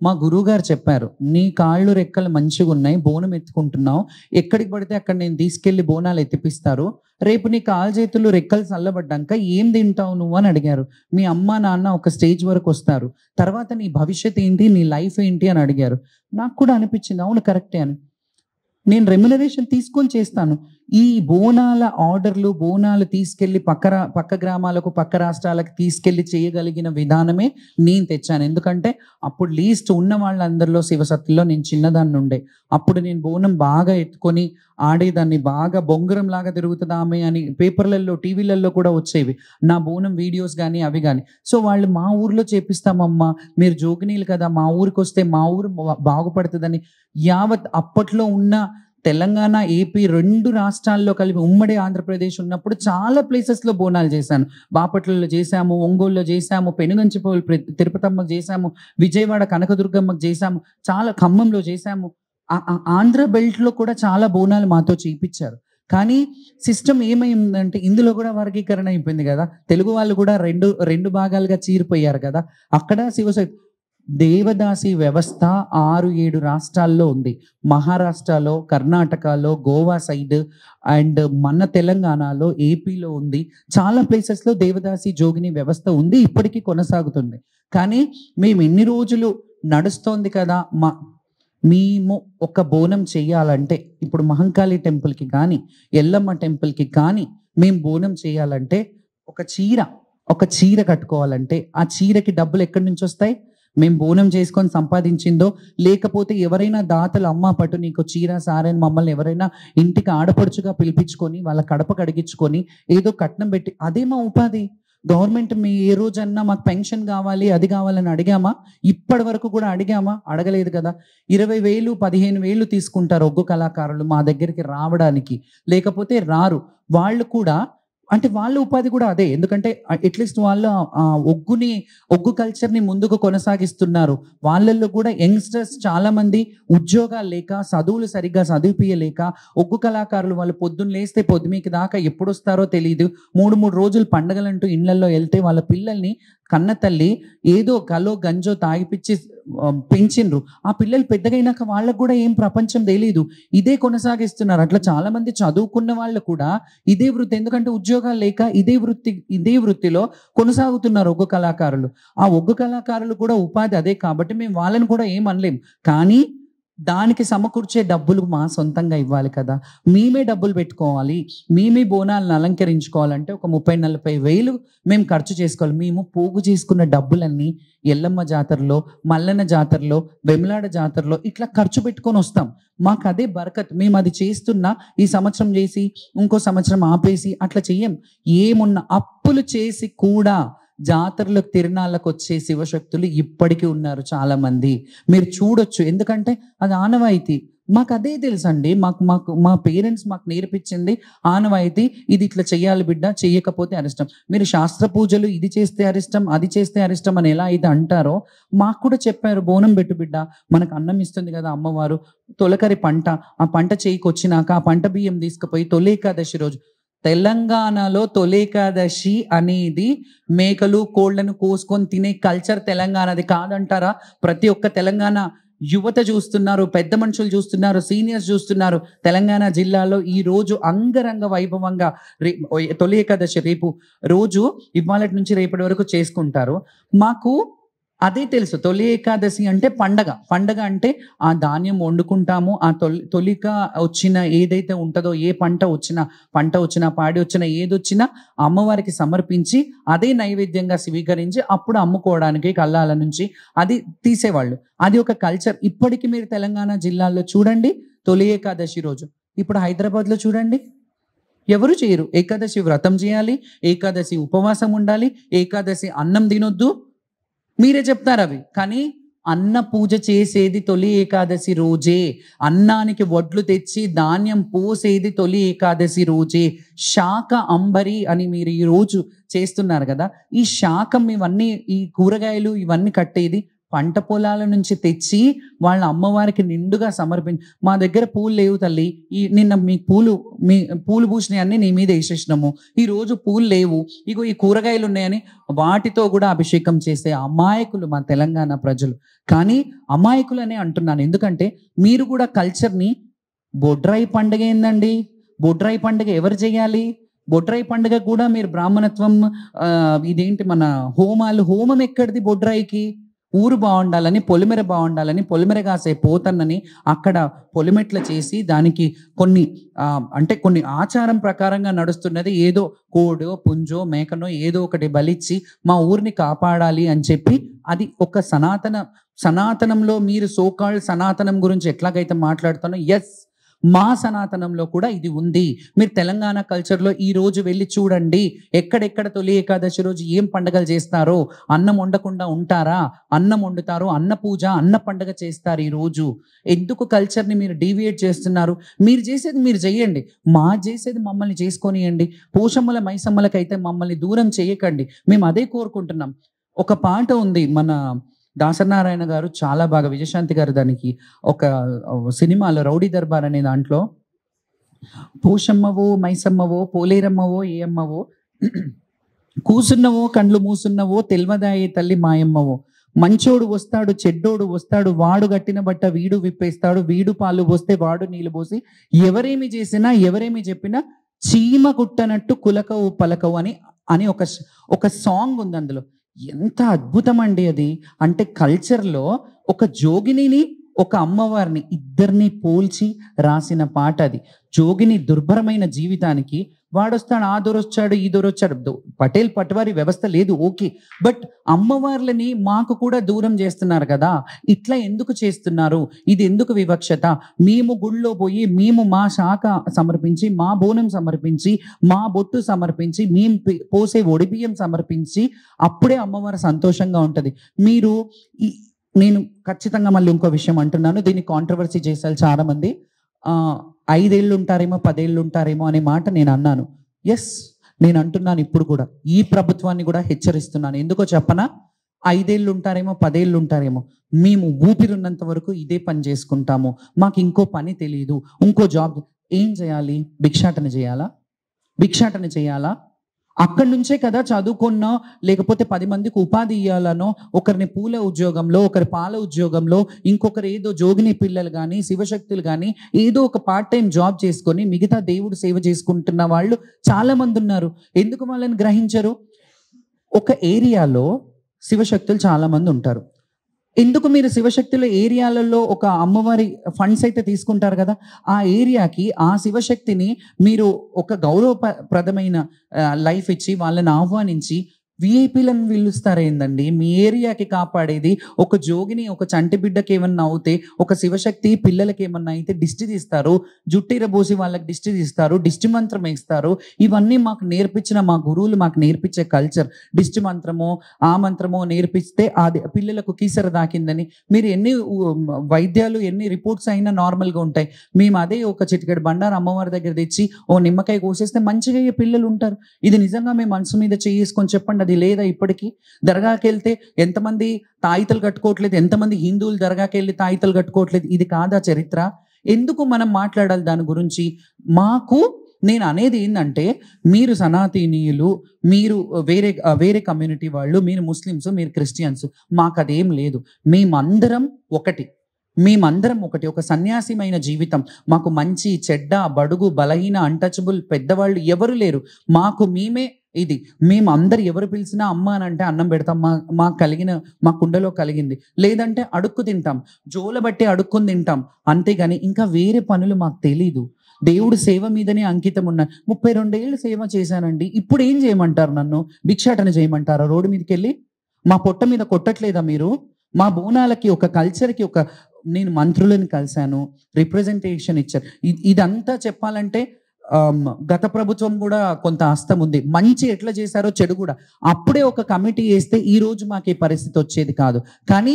A: మా గురువుగారు చెప్పారు, నీ కాళ్ళు రెక్కలు మంచిగా ఉన్నాయి, బోనం ఎత్తుకుంటున్నావు, ఎక్కడికి పడితే అక్కడ నేను తీసుకెళ్లి బోనాలు ఎత్తిపిస్తారు, రేపు నీ కాలు చేతులు రెక్కలు చల్లబడ్డాక ఏం తింటావు నువ్వు అని అడిగారు. మీ అమ్మ నాన్న ఒక స్టేజ్ వరకు వస్తారు, తర్వాత నీ భవిష్యత్ ఏంటి, నీ లైఫ్ ఏంటి అని అడిగారు. నాకు కూడా అనిపించింది అవును కరెక్టే అని. నేను రెమ్యునరేషన్ తీసుకొని చేస్తాను. ఈ బోనాల ఆర్డర్లు బోనాలు తీసుకెళ్లి పక్క గ్రామాలకు పక్క రాష్ట్రాలకు తీసుకెళ్లి చేయగలిగిన విధానమే నేను తెచ్చాను. ఎందుకంటే అప్పుడు లీస్ట్ ఉన్న వాళ్ళందరిలో శివసత్తుల్లో నేను చిన్నదాన్ని ఉండే. అప్పుడు నేను బోనం బాగా ఎత్తుకొని ఆడేదాన్ని, బాగా బొంగరం లాగా తిరుగుతుంది ఆమె అని పేపర్లలో టీవీలలో కూడా వచ్చేవి నా బోనం వీడియోస్ కానీ అవి కానీ. సో వాళ్ళు మా ఊర్లో చేపిస్తామమ్మా, మీరు జోగినీలు కదా, మా ఊరికి వస్తే మా ఊరు బాగుపడుతుందని యావత్ అప్పట్లో ఉన్న తెలంగాణ ఏపీ 2 రాష్ట్రాల్లో కలిపి ఉమ్మడి ఆంధ్రప్రదేశ్ ఉన్నప్పుడు చాలా ప్లేసెస్లో బోనాలు చేశాను. బాపట్లలో చేశాము, ఒంగోలులో చేశాము, పెనుగంచిపోలు తిరుపతమ్మకు చేశాము, విజయవాడ కనకదుర్గమ్మకు చేశాము, చాలా ఖమ్మంలో చేశాము. ఆంధ్ర బెల్ట్లో కూడా చాలా బోనాలు మాతో చేయించారు. కానీ సిస్టమ్ ఏమైందంటే ఇందులో కూడా వర్గీకరణ అయిపోయింది కదా. తెలుగు వాళ్ళు కూడా రెండు భాగాలుగా చీరిపోయారు కదా. అక్కడ శివశక్తి దేవదాసి వ్యవస్థ 6-7 రాష్ట్రాల్లో ఉంది. మహారాష్ట్రలో, కర్ణాటకలో, గోవా సైడ్ అండ్ మన తెలంగాణలో, ఏపీలో ఉంది. చాలా ప్లేసెస్లో దేవదాసి జోగిని వ్యవస్థ ఉంది, ఇప్పటికీ కొనసాగుతుంది. కానీ మేము ఎన్ని రోజులు నడుస్తోంది కదా, మేము ఒక బోనం చేయాలంటే ఇప్పుడు మహంకాళి టెంపుల్కి కానీ ఎల్లమ్మ టెంపుల్కి కానీ మేము బోనం చేయాలంటే ఒక చీర ఒక చీర కట్టుకోవాలంటే ఆ చీరకి డబ్బులు ఎక్కడి నుంచి వస్తాయి? మేము బోనం చేసుకొని సంపాదించిందో, లేకపోతే ఎవరైనా దాతలు అమ్మ పట్టు నీకు చీర సారే అని మమ్మల్ని ఎవరైనా ఇంటికి ఆడపడుచుగా పిలిపించుకొని వాళ్ళ కడప కడిగించుకొని ఏదో కట్నం పెట్టి అదే మా ఉపాధి. గవర్నమెంట్ మీ ఏ రోజన్నా మాకు పెన్షన్ కావాలి అది కావాలని అడిగామా? ఇప్పటి వరకు కూడా అడిగామా? అడగలేదు కదా. 20,000 15,000 తీసుకుంటారు ఒగ్గు కళాకారులు మా దగ్గరికి రావడానికి, లేకపోతే రారు. వాళ్ళు కూడా అంటే వాళ్ళ ఉపాధి కూడా అదే. ఎందుకంటే అట్లీస్ట్ వాళ్ళు ఒగ్గు కల్చర్ని ముందుకు కొనసాగిస్తున్నారు. వాళ్ళల్లో కూడా యంగ్స్టర్స్ చాలా మంది ఉద్యోగాలు లేక, చదువులు సరిగ్గా చదివిపియలేక, ఒగ్గు కళాకారులు వాళ్ళు పొద్దున్న లేస్తే పొద్దుమీకి దాకా ఎప్పుడు వస్తారో తెలియదు. 3 రోజులు పండగలంటూ ఇళ్లలో వెళ్తే వాళ్ళ పిల్లల్ని కన్న తల్లి ఏదో కలో గంజో తాగిపిచ్చి పెంచిండ్రు. ఆ పిల్లలు పెద్దగైనాక వాళ్ళకు కూడా ఏం ప్రపంచం తెలియదు, ఇదే కొనసాగిస్తున్నారు. అట్లా చాలా మంది చదువుకున్న వాళ్ళు కూడా ఇదే వృత్తి, ఎందుకంటే ఉద్యోగాలు లేక ఇదే వృత్తిలో కొనసాగుతున్నారు ఒగ్గు కళాకారులు. ఆ ఒగ్గు కళాకారులు కూడా ఉపాధి అదే కాబట్టి మేము వాళ్ళని కూడా ఏం అనలేం. కానీ దానికి సమకూర్చే డబ్బులు మా సొంతంగా ఇవ్వాలి కదా. మేమే డబ్బులు పెట్టుకోవాలి, మేమే బోనాలను అలంకరించుకోవాలంటే ఒక 30-40 వేలు మేము ఖర్చు చేసుకోవాలి. మేము పోగు చేసుకున్న డబ్బులన్నీ ఎల్లమ్మ జాతరలో, మల్లన్న జాతరలో, వెమ్లాడ జాతరలో ఇట్లా ఖర్చు పెట్టుకొని వస్తాం. మాకు అదే బరకత్. మేము అది చేస్తున్నా ఈ సంవత్సరం చేసి ఇంకో సంవత్సరం ఆపేసి అట్లా చెయ్యం. ఏమున్నా అప్పులు చేసి కూడా జాతరలకు తిరునాళ్ళకు వచ్చే శివశక్తులు ఇప్పటికీ ఉన్నారు చాలా మంది. మీరు చూడొచ్చు, ఎందుకంటే అది ఆనవాయితీ. మాకు అదే తెలుసండి. మా పేరెంట్స్ మాకు నేర్పించింది ఆనవాయితీ. ఇది ఇట్లా చెయ్యాలి బిడ్డ, చెయ్యకపోతే అరిష్టం. మీరు శాస్త్ర పూజలు ఇది చేస్తే అరిష్టం, అది చేస్తే అరిష్టం అని ఎలా అయితే అంటారో మాకు కూడా చెప్పారు. బోనం పెట్టు బిడ్డ, మనకు అన్నం ఇస్తుంది కదా అమ్మవారు. తొలకరి పంట, ఆ పంట చేయికి వచ్చినాక ఆ పంట బియ్యం తీసుకుపోయి తొలి ఏకాదశి రోజు, తెలంగాణలో తొలి ఏకాదశి అనేది మేకలు కోళ్లను కోసుకొని తినే కల్చర్ తెలంగాణది కాదంటారా? ప్రతి ఒక్క తెలంగాణ యువత చూస్తున్నారు, పెద్ద మనుషులు చూస్తున్నారు, సీనియర్స్ చూస్తున్నారు. తెలంగాణ జిల్లాలో ఈ రోజు అంగరంగ వైభవంగా తొలి ఏకాదశి రేపు రోజు, ఇవాళ నుంచి రేపటి వరకు చేసుకుంటారు. మాకు అదే తెలుసు. తొలి ఏకాదశి అంటే పండగ. పండగ అంటే ఆ ధాన్యం వండుకుంటాము. ఆ తొలిక వచ్చిన ఏదైతే ఉంటుందో, ఏ పంట వచ్చినా పాడి వచ్చినా ఏదొచ్చినా అమ్మవారికి సమర్పించి అదే నైవేద్యంగా స్వీకరించి అప్పుడు అమ్ముకోవడానికి కళ్ళాల నుంచి అది తీసేవాళ్ళు. అది ఒక కల్చర్. ఇప్పటికీ మీరు తెలంగాణ జిల్లాల్లో చూడండి, తొలి ఏకాదశి రోజు. ఇప్పుడు హైదరాబాద్లో చూడండి, ఎవరు చేయరు. ఏకాదశి వ్రతం చేయాలి, ఏకాదశి ఉపవాసం ఉండాలి, ఏకాదశి అన్నం తినొద్దు, మీరే చెప్తారు అవి. కానీ అన్న పూజ చేసేది తొలి ఏకాదశి రోజే. అన్నానికి వడ్లు తెచ్చి ధాన్యం పోసేది తొలి ఏకాదశి రోజే. శాక అంబరి అని మీరు ఈ రోజు చేస్తున్నారు కదా, ఈ శాకం ఇవన్నీ, ఈ కూరగాయలు ఇవన్నీ కట్టేది పంట పొలాల నుంచి తెచ్చి వాళ్ళ అమ్మవారికి నిండుగా మా దగ్గర పూలు లేవు తల్లి, నిన్న మీ పూలు పూసినాయి అన్ని నీ మీద వేసేసినాము, ఈ రోజు పూలు లేవు, ఇగో ఈ కూరగాయలు ఉన్నాయని వాటితో కూడా అభిషేకం చేసే అమాయకులు మా తెలంగాణ ప్రజలు. కానీ అమాయకులనే అంటున్నాను, ఎందుకంటే మీరు కూడా కల్చర్ని, బొడ్రాయి పండుగ ఏందండి? బొడ్రాయి పండుగ ఎవరు చేయాలి? బొడ్రాయి పండుగ కూడా మీరు బ్రాహ్మణత్వం, ఇదేంటి మన హోమం ఎక్కడిది? బొడ్రాయికి ఊరు బాగుండాలని, పొలిమెర బాగుండాలని, పొలిమెర కాసే పోతన్నని అక్కడ పొలిమెట్ల చేసి దానికి కొన్ని ఆచారం ప్రకారంగా నడుస్తున్నది. ఏదో కోడో పుంజో మేకనో ఏదో ఒకటి బలిచ్చి మా ఊరిని కాపాడాలి అని చెప్పి, అది ఒక సనాతనంలో మీరు సోకాల్ సనాతనం గురించి ఎట్లాగైతే మాట్లాడుతానో, ఎస్ మా సనాతనంలో కూడా ఇది ఉంది. మీరు తెలంగాణ కల్చర్లో ఈ రోజు వెళ్ళి చూడండి, ఎక్కడెక్కడ తొలి ఏకాదశి రోజు ఏం పండుగలు చేస్తారో. అన్నం వండకుండా ఉంటారా? అన్నం వండుతారు, అన్న పూజ, అన్న పండుగ చేస్తారు. ఈ రోజు ఎందుకు కల్చర్ని మీరు డీవియేట్ చేస్తున్నారు? మీరు చేసేది మీరు చెయ్యండి, మా చేసేది మమ్మల్ని చేసుకొనియండి. పోషమ్మల మైసమ్మలకైతే మమ్మల్ని దూరం చేయకండి, మేము అదే కోరుకుంటున్నాం. ఒక పాట ఉంది, మన దాసనారాయణ గారు చాలా బాగా, విజయశాంతి గారు దానికి ఒక సినిమాలో రౌడీ దర్బార్ అనే దాంట్లో, పోషమ్మవో మైసమ్మవో పోలేరమ్మవో ఏ అమ్మవో కూసున్నవో కండ్లు మూసున్నవో తెల్వదాయే తల్లి మాయమ్మవో, మంచోడు వస్తాడు చెడ్డోడు వస్తాడు, వాడు గట్టిన బట్ట వీడు విప్పేస్తాడు, వీడు పాలు పోస్తే వాడు నీళ్ళు పోసి, ఎవరేమి చేసినా ఎవరేమి చెప్పినా చీమ కుట్టనట్టు కులకవు పలకవు అని ఒక సాంగ్ ఉంది అందులో. ఎంత అద్భుతం అండి అది. అంటే కల్చర్లో ఒక జోగినిని ఒక అమ్మవారిని ఇద్దరిని పోల్చి రాసిన పాట అది. జోగిని దుర్భరమైన జీవితానికి వాడొస్తాడు, ఆ దొరొచ్చాడు, ఈ దొరొచ్చాడు. పటేల్ పట్వారి వ్యవస్థ లేదు, ఓకే. బట్ అమ్మవార్లని మాకు కూడా దూరం చేస్తున్నారు కదా, ఇట్లా ఎందుకు చేస్తున్నారు? ఇది ఎందుకు వివక్షత? మేము గుళ్ళో పోయి మేము మా శాఖ సమర్పించి, మా బోనం సమర్పించి, మా బొట్టు సమర్పించి, మేము పోసే ఒడిబియ్యం సమర్పించి అప్పుడే అమ్మవారు సంతోషంగా ఉంటుంది. మీరు నేను ఖచ్చితంగా మళ్ళీ ఇంకో విషయం అంటున్నాను, దీన్ని కాంట్రవర్సీ చేశారు చాలామంది. 5 ఏళ్ళు ఉంటారేమో 10 ఏళ్ళు ఉంటారేమో అనే మాట నేను అన్నాను. ఎస్, నేను అంటున్నాను ఇప్పుడు కూడా, ఈ ప్రభుత్వాన్ని కూడా హెచ్చరిస్తున్నాను. ఎందుకో చెప్పనా? 5 ఏళ్ళు ఉంటారేమో 10 ఏళ్ళు ఉంటారేమో, మేము ఊపిరున్నంత వరకు ఇదే పని చేసుకుంటాము. మాకు ఇంకో పని తెలియదు, ఇంకో జాబ్. ఏం చేయాలి? భిక్షాటన చేయాలా? భిక్షాటన చేయాలా? అక్కడి నుంచే కదా చదువుకున్నా, లేకపోతే 10 మందికి ఉపాధి ఇవ్వాలనో, ఒకరిని పూల ఉద్యోగంలో, ఒకరి పాల ఉద్యోగంలో, ఇంకొకరు ఏదో జోగిని పిల్లలు కానీ శివశక్తులు కానీ ఏదో ఒక పార్ట్ టైం జాబ్ చేసుకొని మిగతా దేవుడు సేవ చేసుకుంటున్న వాళ్ళు చాలా మంది ఉన్నారు. ఎందుకు వాళ్ళని గ్రహించరు? ఒక ఏరియాలో శివశక్తులు చాలా మంది ఉంటారు. ఎందుకు మీరు శివశక్తుల ఏరియాలలో ఒక అమ్మవారి ఫండ్స్ అయితే తీసుకుంటారు కదా, ఆ ఏరియాకి ఆ శివశక్తిని మీరు ఒక గౌరవప్రదమైన లైఫ్ ఇచ్చి వాళ్ళని ఆహ్వానించి విఐపీలను పిలుస్తారేందండి? మీ ఏరియాకి కాపాడేది ఒక జోగిని, ఒక చంటి బిడ్డకి ఏమన్నా అవుతే, ఒక శివశక్తి పిల్లలకి ఏమన్నా అయితే దిష్టి తీస్తారు, జుట్టిరబోసి వాళ్ళకి దిష్టి తీస్తారు, దిష్టి మంత్రం వేస్తారు. ఇవన్నీ మాకు నేర్పించిన మా గురువులు మాకు నేర్పించే కల్చర్. దిష్టి మంత్రమో ఆ మంత్రమో నేర్పిస్తే అది పిల్లలకు కీసర దాకిందని మీరు ఎన్ని వైద్యాలు ఎన్ని రిపోర్ట్స్ అయినా నార్మల్గా ఉంటాయి. మేము అదే ఒక చిటికెడు బండారు అమ్మవారి దగ్గర తెచ్చి ఓ నిమ్మకాయ కోసేస్తే మంచిగా అయ్యే పిల్లలు ఉంటారు. ఇది నిజంగా మేము మనసు మీద చేసుకొని చెప్పండి, అది లేదా? ఇప్పటికీ దర్గాకి వెళ్తే ఎంతమంది తాయితలు కట్టుకోవట్లేదు, ఎంతమంది హిందువులు దర్గాకి వెళ్ళి తాయితలు కట్టుకోవట్లేదు? ఇది కాదా చరిత్ర? ఎందుకు మనం మాట్లాడాలి దాని గురించి? నేను అనేది ఏంటంటే, మీరు సనాతనీయులు, మీరు వేరే కమ్యూనిటీ వాళ్ళు, మీరు ముస్లిమ్స్, మీరు క్రిస్టియన్స్, మాకు అదేం లేదు. మేమందరం ఒకటి. ఒక సన్యాసిమైన జీవితం. మాకు మంచి చెడ్డ, బడుగు, బలహీన, అన్టచబుల్, పెద్దవాళ్ళు ఎవరు లేరు. మాకు మేమే ఇది. మేము అందరు ఎవరు పిలిచినా అమ్మ అని అంటే అన్నం పెడతాం, మా కుండలో కలిగింది. లేదంటే అడుక్కు తింటాం, జోల బట్టి అడుక్కుని తింటాం. అంతేగాని ఇంకా వేరే పనులు మాకు తెలీదు. దేవుడు సేవ మీదనే అంకితం ఉన్న 32 ఏళ్ళు సేవ చేశానండి. ఇప్పుడు ఏం చేయమంటారు? నన్ను భిక్షాటన చేయమంటారా? రోడ్డు మీదకి వెళ్ళి మా పొట్ట మీద కొట్టట్లేదా మీరు? మా బోనాలకి, ఒక కల్చర్కి, నేను మంత్రులను కలిశాను, రిప్రజెంటేషన్ ఇచ్చారు. ఇదంతా చెప్పాలంటే గత ప్రభుత్వం కూడా కొంత హస్తం ఉంది. మంచి ఎట్లా చేశారో చెడు కూడా. అప్పుడే ఒక కమిటీ వేస్తే ఈ రోజు మాకు ఈ పరిస్థితి వచ్చేది కాదు. కానీ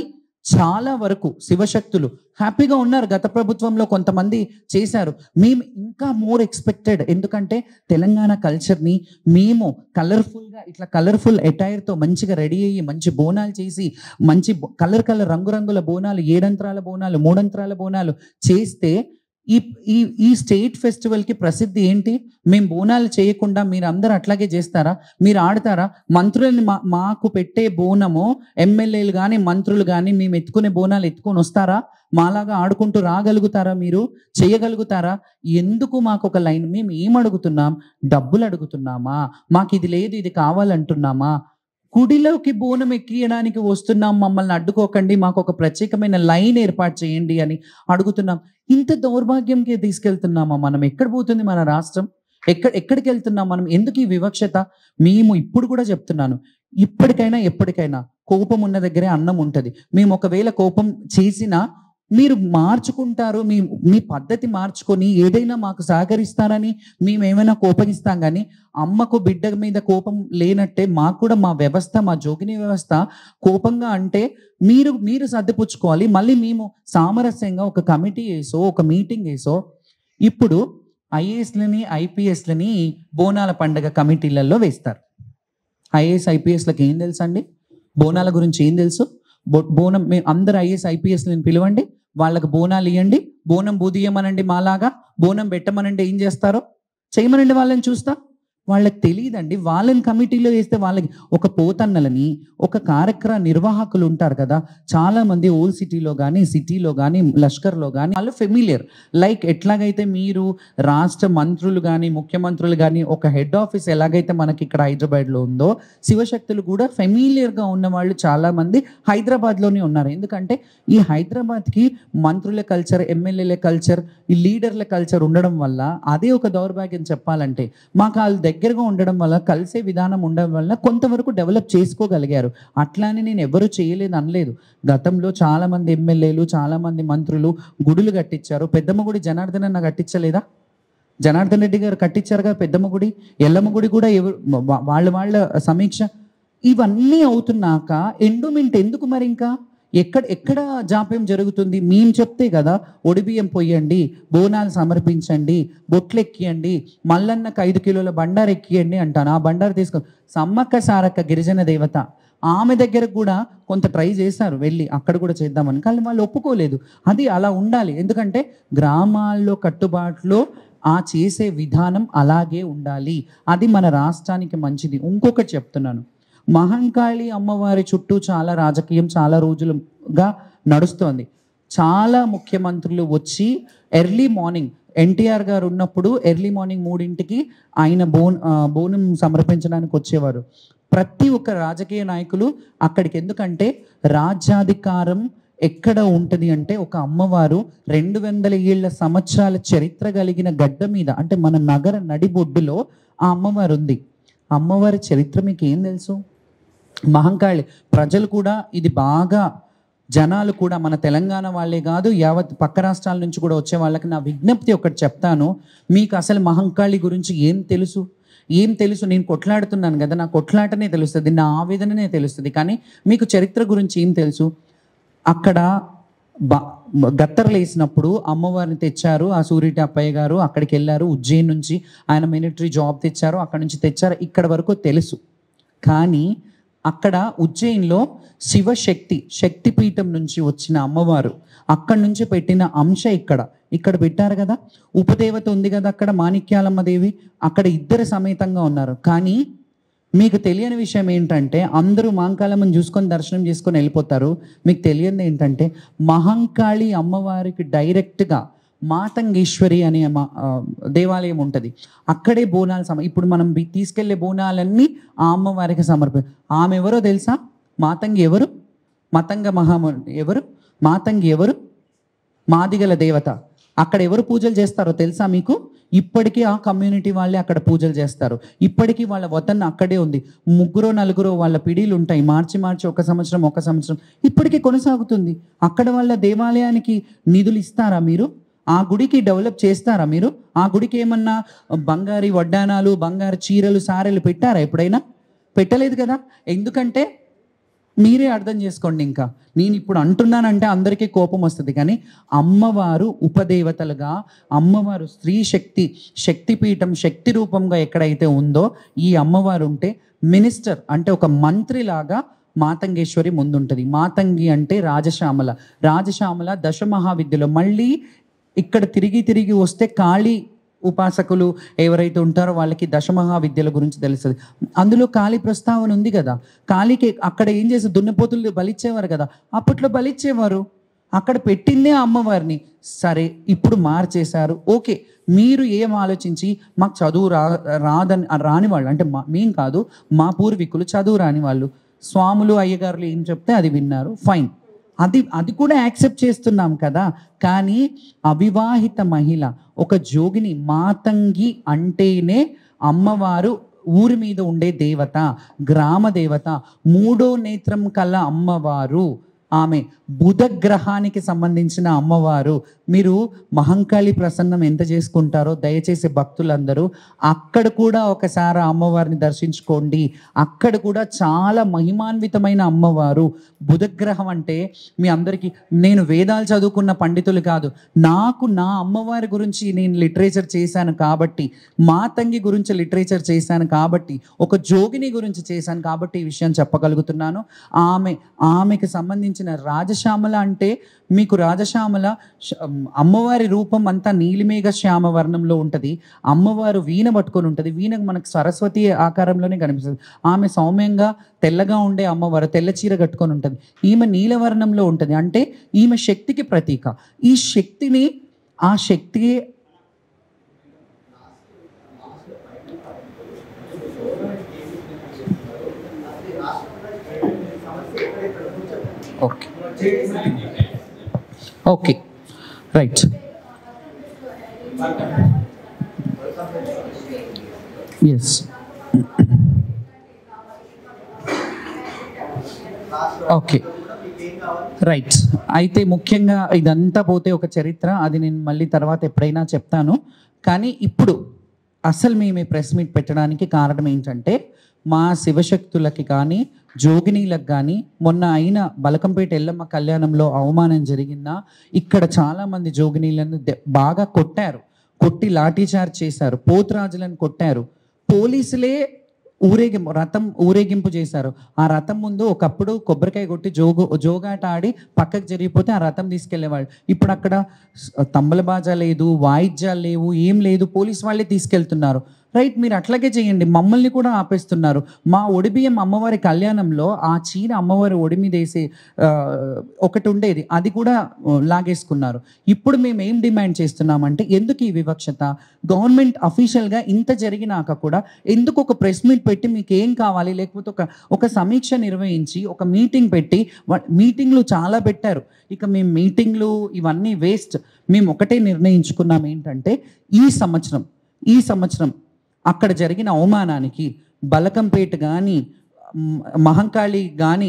A: చాలా వరకు శివశక్తులు హ్యాపీగా ఉన్నారు. గత ప్రభుత్వంలో కొంతమంది చేశారు. మేము ఇంకా మోర్ ఎక్స్పెక్టెడ్. ఎందుకంటే తెలంగాణ కల్చర్ని మేము కలర్ఫుల్గా, ఇట్లా కలర్ఫుల్ అటైర్తో మంచిగా రెడీ అయ్యి, మంచి బోనాలు చేసి, మంచి కలర్ రంగురంగుల బోనాలు, 7 అంతరాల బోనాలు, 3 అంతరాల బోనాలు చేస్తే ఈ స్టేట్ ఫెస్టివల్కి ప్రసిద్ధి ఏంటి? మేము బోనాలు చేయకుండా మీరు అందరూ అట్లాగే చేస్తారా? మీరు ఆడతారా? మంత్రులని మాకు పెట్టే బోనము ఎమ్మెల్యేలు కానీ మంత్రులు కానీ మేము ఎత్తుకునే బోనాలు ఎత్తుకొని వస్తారా? మాలాగా ఆడుకుంటూ రాగలుగుతారా? మీరు చేయగలుగుతారా? ఎందుకు మాకు ఒక లైన్? మేము ఏం అడుగుతున్నాం? డబ్బులు అడుగుతున్నామా? మాకు ఇది లేదు, ఇది కావాలంటున్నామా? గుడిలోకి బోనం ఎక్కియడానికి వస్తున్నాం, మమ్మల్ని అడ్డుకోకండి, మాకు ఒక ప్రత్యేకమైన లైన్ ఏర్పాటు చేయండి అని అడుగుతున్నాం. ఇంత దౌర్భాగ్యంకి తీసుకెళ్తున్నామా మనం? ఎక్కడ పోతుంది మన రాష్ట్రం? ఎక్కడికి వెళ్తున్నాం మనం? ఎందుకు ఈ వివక్షత? మేము ఇప్పుడు కూడా చెప్తున్నాను, ఇప్పటికైనా ఎప్పటికైనా కోపం ఉన్న దగ్గరే అన్నం ఉంటుంది. మేము ఒకవేళ కోపం చేసినా మీరు మార్చుకుంటారు, మీ పద్ధతి మార్చుకొని ఏదైనా మాకు సహకరిస్తారని మేము ఏమైనా కోపగిస్తాం. కానీ అమ్మకు బిడ్డ మీద కోపం లేనట్టే మాకు కూడా మా వ్యవస్థ, మా జోగిని వ్యవస్థ కోపంగా అంటే మీరు సర్దిపుచ్చుకోవాలి. మళ్ళీ మేము సామరస్యంగా ఒక కమిటీ వేసో, ఒక మీటింగ్ వేసో. ఇప్పుడు ఐఏఎస్లని, ఐపీఎస్లని బోనాల పండుగ కమిటీలలో వేస్తారు. ఐఏఎస్ ఐపీఎస్లకు ఏం తెలుసు అండి? బోనాల గురించి ఏం తెలుసు? బోనం మేము అందరు ఐఏఎస్ ఐపీఎస్లను పిలవండి, వాళ్ళకు బోనాలు ఇవ్వండి, బోనం బూదియమనండి, మాలాగా బోనం పెట్టమనండి. ఏం చేస్తారో చేయమనండి, వాళ్ళని చూస్తా. వాళ్ళకి తెలియదండి. వాళ్ళని కమిటీలో వేస్తే వాళ్ళకి ఒక పోతన్నలని, ఒక కార్యక్రమ నిర్వాహకులు ఉంటారు కదా, చాలామంది ఓల్డ్ సిటీలో కానీ, సిటీలో కానీ, లష్కర్లో కానీ వాళ్ళు ఫెమిలియర్. లైక్ ఎట్లాగైతే మీరు రాష్ట్ర మంత్రులు కానీ, ముఖ్యమంత్రులు కానీ, ఒక హెడ్ ఆఫీస్ ఎలాగైతే మనకి ఇక్కడ హైదరాబాద్లో ఉందో, శివశక్తులు కూడా ఫెమిలియర్గా ఉన్న వాళ్ళు చాలామంది హైదరాబాద్లోనే ఉన్నారు. ఎందుకంటే ఈ హైదరాబాద్కి మంత్రుల కల్చర్, ఎమ్మెల్యేల కల్చర్, ఈ లీడర్ల కల్చర్ ఉండడం వల్ల అదే ఒక దౌర్భాగ్యం చెప్పాలంటే. మాకు వాళ్ళు దగ్గరగా ఉండడం వల్ల, కలిసే విధానం ఉండడం వల్ల కొంతవరకు డెవలప్ చేసుకోగలిగారు. అట్లానే నేను ఎవరు చేయలేదు అనలేదు. గతంలో చాలామంది ఎమ్మెల్యేలు, చాలామంది మంత్రులు గుడులు కట్టించారు. పెద్దమ్మ గుడి జనార్దన్ అన్న కట్టించలేదా? జనార్దన్ రెడ్డి గారు కట్టించారు కదా పెద్దమ్మ గుడి. ఎల్లమ్మ గుడి కూడా ఎవరు వాళ్ళ సమీక్ష. ఇవన్నీ అవుతున్నాక ఎండోమెంట్ ఎందుకు మరి? ఇంకా ఎక్కడ జాప్యం జరుగుతుంది? మేము చెప్తే కదా, ఒడిబియ్యం పొయ్యండి, బోనాలు సమర్పించండి, బొట్లు ఎక్కియండి, మల్లన్నకు 5 కిలోల బండారు ఎక్కియండి అంటాను. ఆ బండారు తీసుకొని సమ్మక్క సారక్క గిరిజన దేవత, ఆమె దగ్గర కూడా కొంత ట్రై చేశారు వెళ్ళి, అక్కడ కూడా చేద్దామని, కానీ వాళ్ళు ఒప్పుకోలేదు. అది అలా ఉండాలి. ఎందుకంటే గ్రామాల్లో కట్టుబాట్లో ఆ చేసే విధానం అలాగే ఉండాలి. అది మన రాష్ట్రానికి మంచిది. ఇంకొకటి చెప్తున్నాను, మహంకాళి అమ్మవారి చుట్టూ చాలా రాజకీయం చాలా రోజులుగా నడుస్తోంది. చాలా ముఖ్యమంత్రులు వచ్చి ఎర్లీ మార్నింగ్, ఎన్టీఆర్ గారు ఉన్నప్పుడు ఎర్లీ మార్నింగ్ 3ంటికి ఆయన బోనం సమర్పించడానికి వచ్చేవారు. ప్రతి ఒక్క రాజకీయ నాయకులు అక్కడికి. ఎందుకంటే రాజ్యాధికారం ఎక్కడ ఉంటుంది అంటే, ఒక అమ్మవారు 200 ఏళ్ల సంవత్సరాల చరిత్ర కలిగిన గడ్డ మీద, అంటే మన నగర నడిబొడ్డులో ఆ అమ్మవారు ఉంది. అమ్మవారి చరిత్ర మీకు ఏం తెలుసు? మహంకాళి ప్రజలు కూడా ఇది బాగా, జనాలు కూడా, మన తెలంగాణ వాళ్ళే కాదు, యావత్ పక్క రాష్ట్రాల నుంచి కూడా వచ్చే వాళ్ళకి నా విజ్ఞప్తి ఒకటి చెప్తాను. మీకు అసలు మహంకాళి గురించి ఏం తెలుసు? నేను కొట్లాడుతున్నాను కదా, నా కొట్లాటనే తెలుస్తుంది, నా ఆవేదననే తెలుస్తుంది, కానీ మీకు చరిత్ర గురించి ఏం తెలుసు? అక్కడ గత్తర్లు వేసినప్పుడు అమ్మవారిని తెచ్చారు. ఆ సూరిటి అప్పయ్య గారు అక్కడికి వెళ్ళారు. ఉజ్జయిన్ నుంచి ఆయన మిలిటరీ జాబ్ తెచ్చారు, అక్కడ నుంచి తెచ్చారు, ఇక్కడ వరకు తెలుసు. కానీ అక్కడ ఉజ్జయిన్లో శక్తిపీఠం నుంచి వచ్చిన అమ్మవారు, అక్కడి నుంచి పెట్టిన అంశ ఇక్కడ పెట్టారు కదా. ఉపదేవత ఉంది కదా అక్కడ, మాణిక్యాలమ్మ దేవి, అక్కడ ఇద్దరు సమేతంగా ఉన్నారు. కానీ మీకు తెలియని విషయం ఏంటంటే, అందరూ మహంకాళమ్మని చూసుకొని దర్శనం చేసుకొని వెళ్ళిపోతారు. మీకు తెలియనిది ఏంటంటే, మహంకాళి అమ్మవారికి డైరెక్ట్గా మాతంగేశ్వరి అనే దేవాలయం ఉంటుంది. అక్కడే బోనాలు ఇప్పుడు మనం తీసుకెళ్లే బోనాలన్నీ ఆ అమ్మవారికి ఆమె ఎవరో తెలుసా? మాతంగి ఎవరు? మాతంగి ఎవరు? మాదిగల దేవత. అక్కడ ఎవరు పూజలు చేస్తారో తెలుసా మీకు? ఇప్పటికీ ఆ కమ్యూనిటీ వాళ్ళే అక్కడ పూజలు చేస్తారు. ఇప్పటికీ వాళ్ళ వతన్ అక్కడే ఉంది. 3-4 వాళ్ళ పిడీలు ఉంటాయి. మార్చి ఒక సంవత్సరం ఇప్పటికీ కొనసాగుతుంది. అక్కడ వాళ్ళ దేవాలయానికి నిధులు ఇస్తారా మీరు? ఆ గుడికి డెవలప్ చేస్తారా మీరు? ఆ గుడికి ఏమన్నా బంగారు వడ్డానాలు, బంగారు చీరలు, సారెలు పెట్టారా ఎప్పుడైనా? పెట్టలేదు కదా. ఎందుకంటే మీరే అర్థం చేసుకోండి. ఇంకా నేను ఇప్పుడు అంటున్నానంటే అందరికీ కోపం వస్తుంది, కానీ అమ్మవారు ఉపదేవతలుగా, అమ్మవారు స్త్రీ శక్తిపీఠం, శక్తి రూపంగా ఎక్కడైతే ఉందో ఈ అమ్మవారు ఉంటే, మినిస్టర్ అంటే ఒక మంత్రిలాగా మాతంగేశ్వరి ముందుంటుంది. మాతంగి అంటే రాజశ్యామల దశమహావిద్యలో. మళ్ళీ ఇక్కడ తిరిగి వస్తే కాళీ ఉపాసకులు ఎవరైతే ఉంటారో వాళ్ళకి దశమహావిద్యల గురించి తెలుస్తుంది. అందులో కాళీ ప్రస్తావన ఉంది కదా. కాళీకి అక్కడ ఏం చేసి దున్నపోతులు బలిచ్చేవారు కదా, అప్పట్లో బలిచ్చేవారు. అక్కడ పెట్టిందే అమ్మవారిని. సరే, ఇప్పుడు మార్చేశారు. ఓకే, మీరు ఏం ఆలోచించి మాకు చదువు రాని వాళ్ళు అంటే మేం కాదు, మా పూర్వీకులు చదువు రాని వాళ్ళు, స్వాములు అయ్యగారులు ఏం చెప్తే అది విన్నారు, ఫైన్, అది కూడా యాక్సెప్ట్ చేస్తున్నాం కదా. కానీ అవివాహిత మహిళ, ఒక జోగిని, మాతంగి అంటేనే అమ్మవారు ఊరి మీద ఉండే దేవత, గ్రామ దేవత, 3వ నేత్రం కల అమ్మవారు. ఆమె బుధగ్రహానికి సంబంధించిన అమ్మవారు. మీరు మహంకాళి ప్రసన్నం ఎంత చేసుకుంటారో దయచేసి భక్తులందరూ అక్కడ కూడా ఒకసారి అమ్మవారిని దర్శించుకోండి. అక్కడ కూడా చాలా మహిమాన్వితమైన అమ్మవారు. బుధగ్రహం అంటే మీ అందరికీ, నేను వేదాలు చదువుకున్న పండితులు కాదు, నాకు నా అమ్మవారి గురించి నేను లిటరేచర్ చేశాను కాబట్టి, మాతంగి గురించి లిటరేచర్ చేశాను కాబట్టి, ఒక జోగిని గురించి చేశాను కాబట్టి ఈ విషయం చెప్పగలుగుతున్నాను. ఆమెకి సంబంధించిన సంబంధించిన రాజశ్యామల అంటే మీకు రాజశ్యామల అమ్మవారి రూపం అంతా నీలిమేఘ శ్యామ వర్ణంలో ఉంటుంది. అమ్మవారు వీణ పట్టుకొని ఉంటుంది. వీణ మనకు సరస్వతి ఆకారంలోనే కనిపిస్తుంది. ఆమె సౌమ్యంగా తెల్లగా ఉండే అమ్మవారు తెల్ల చీర కట్టుకొని ఉంటుంది. ఈమె నీలవర్ణంలో ఉంటుంది. అంటే ఈమె శక్తికి ప్రతీక. ఈ శక్తిని ఆ శక్తి okay okay right yes okay right. అయితే ముఖ్యంగా ఇదంతా పోతే ఒక చరిత్ర, అది నేను మళ్ళీ తర్వాత ఎప్పుడైనా చెప్తాను. కానీ ఇప్పుడు అసలు మేము ప్రెస్ మీట్ పెట్టడానికి కారణం ఏంటంటే మా శివశక్తులకి కానీ జోగినీలకు కానీ మొన్న అయిన బలకంపేట ఎల్లమ్మ కళ్యాణంలో అవమానం జరిగిందా, ఇక్కడ చాలామంది జోగినీలను బాగా కొట్టారు, కొట్టి లాఠీచార్జ్ చేశారు, పోతురాజులను కొట్టారు, పోలీసులే రథం ఊరేగింపు చేశారు. ఆ రథం ముందు ఒకప్పుడు కొబ్బరికాయ కొట్టి జోగాట ఆడి పక్కకు జరిగిపోతే ఆ రథం తీసుకెళ్లేవాళ్ళు. ఇప్పుడు అక్కడ తంబల బాజా లేదు, వాయిద్యాలు లేవు, ఏం లేదు, పోలీసు వాళ్ళే తీసుకెళ్తున్నారు. రైట్, మీరు అట్లాగే చేయండి. మమ్మల్ని కూడా ఆపేస్తున్నారు. మా ఒడిబియ్యం అమ్మవారి కళ్యాణంలో ఆ చీర అమ్మవారి ఒడి మీద వేసే ఒకటి ఉండేది, అది కూడా లాగేసుకున్నారు. ఇప్పుడు మేము ఏం డిమాండ్ చేస్తున్నామంటే, ఎందుకు ఈ వివక్షత? గవర్నమెంట్ అఫీషియల్గా ఇంత జరిగినాక కూడా ఎందుకు ఒక ప్రెస్ మీట్ పెట్టి మీకు ఏం కావాలి, లేకపోతే ఒక సమీక్ష నిర్వహించి ఒక మీటింగ్ పెట్టి, మీటింగ్లు చాలా పెట్టారు. ఇక మేము మీటింగ్లు ఇవన్నీ వేస్ట్. మేము ఒకటే నిర్ణయించుకున్నాం ఏంటంటే, ఈ సంవత్సరం అక్కడ జరిగిన అవమానానికి బలకంపేట కానీ మహంకాళి కానీ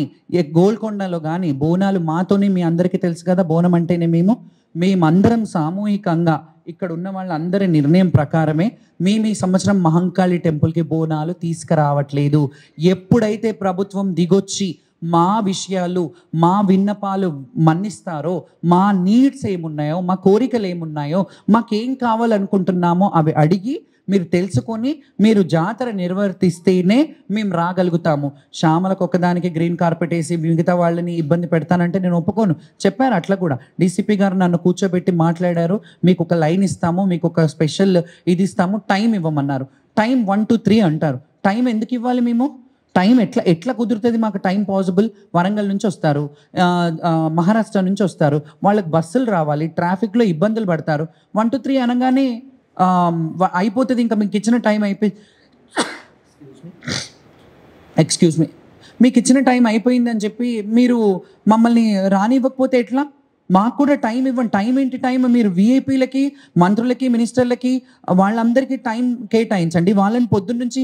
A: గోల్కొండలో కానీ బోనాలు మాతోనే, మీ అందరికీ తెలుసు కదా, బోనం అంటేనే మేమందరం సామూహికంగా ఇక్కడ ఉన్న వాళ్ళందరి నిర్ణయం ప్రకారమే మేము ఈ సంవత్సరం మహంకాళి టెంపుల్కి బోనాలు తీసుకురావట్లేదు. ఎప్పుడైతే ప్రభుత్వం దిగొచ్చి మా విషయాలు, మా విన్నపాలు మన్నిస్తారో, మా నీడ్స్ ఏమున్నాయో, మా కోరికలు ఏమున్నాయో, మాకేం కావాలనుకుంటున్నామో అవి అడిగి మీరు తెలుసుకొని మీరు జాతర నిర్వర్తిస్తేనే మేము రాగలుగుతాము. శ్యామలకు ఒకదానికి గ్రీన్ కార్పెట్ వేసి మిగతా వాళ్ళని ఇబ్బంది పెడతానంటే నేను ఒప్పుకోను. చెప్పారు అట్లా కూడా. డీసీపీ గారు నన్ను కూర్చోబెట్టి మాట్లాడారు. మీకు ఒక లైన్ ఇస్తాము, మీకు ఒక స్పెషల్ ఇది ఇస్తాము, టైం ఇవ్వమన్నారు. టైం 1 to 3 అంటారు. టైం ఎందుకు ఇవ్వాలి మేము? టైం ఎట్లా కుదురుతుంది మాకు? Time possible? వరంగల్ నుంచి వస్తారు, మహారాష్ట్ర నుంచి వస్తారు, వాళ్ళకి బస్సులు రావాలి, ట్రాఫిక్లో ఇబ్బందులు పడతారు. 1 to 3 అనగానే అయిపోతుంది. ఇంకా మీకు ఇచ్చిన టైం ఎక్స్క్యూజ్ మీ, మీకు ఇచ్చిన టైం అయిపోయిందని చెప్పి మీరు మమ్మల్ని రానివ్వకపోతే ఎట్లా? మాకు కూడా టైం ఇవ్వండి. టైం ఏంటి టైం? మీరు విఐపీలకి, మంత్రులకి, మినిస్టర్లకి వాళ్ళందరికీ టైం కేటాయించండి. వాళ్ళని పొద్దున్న నుంచి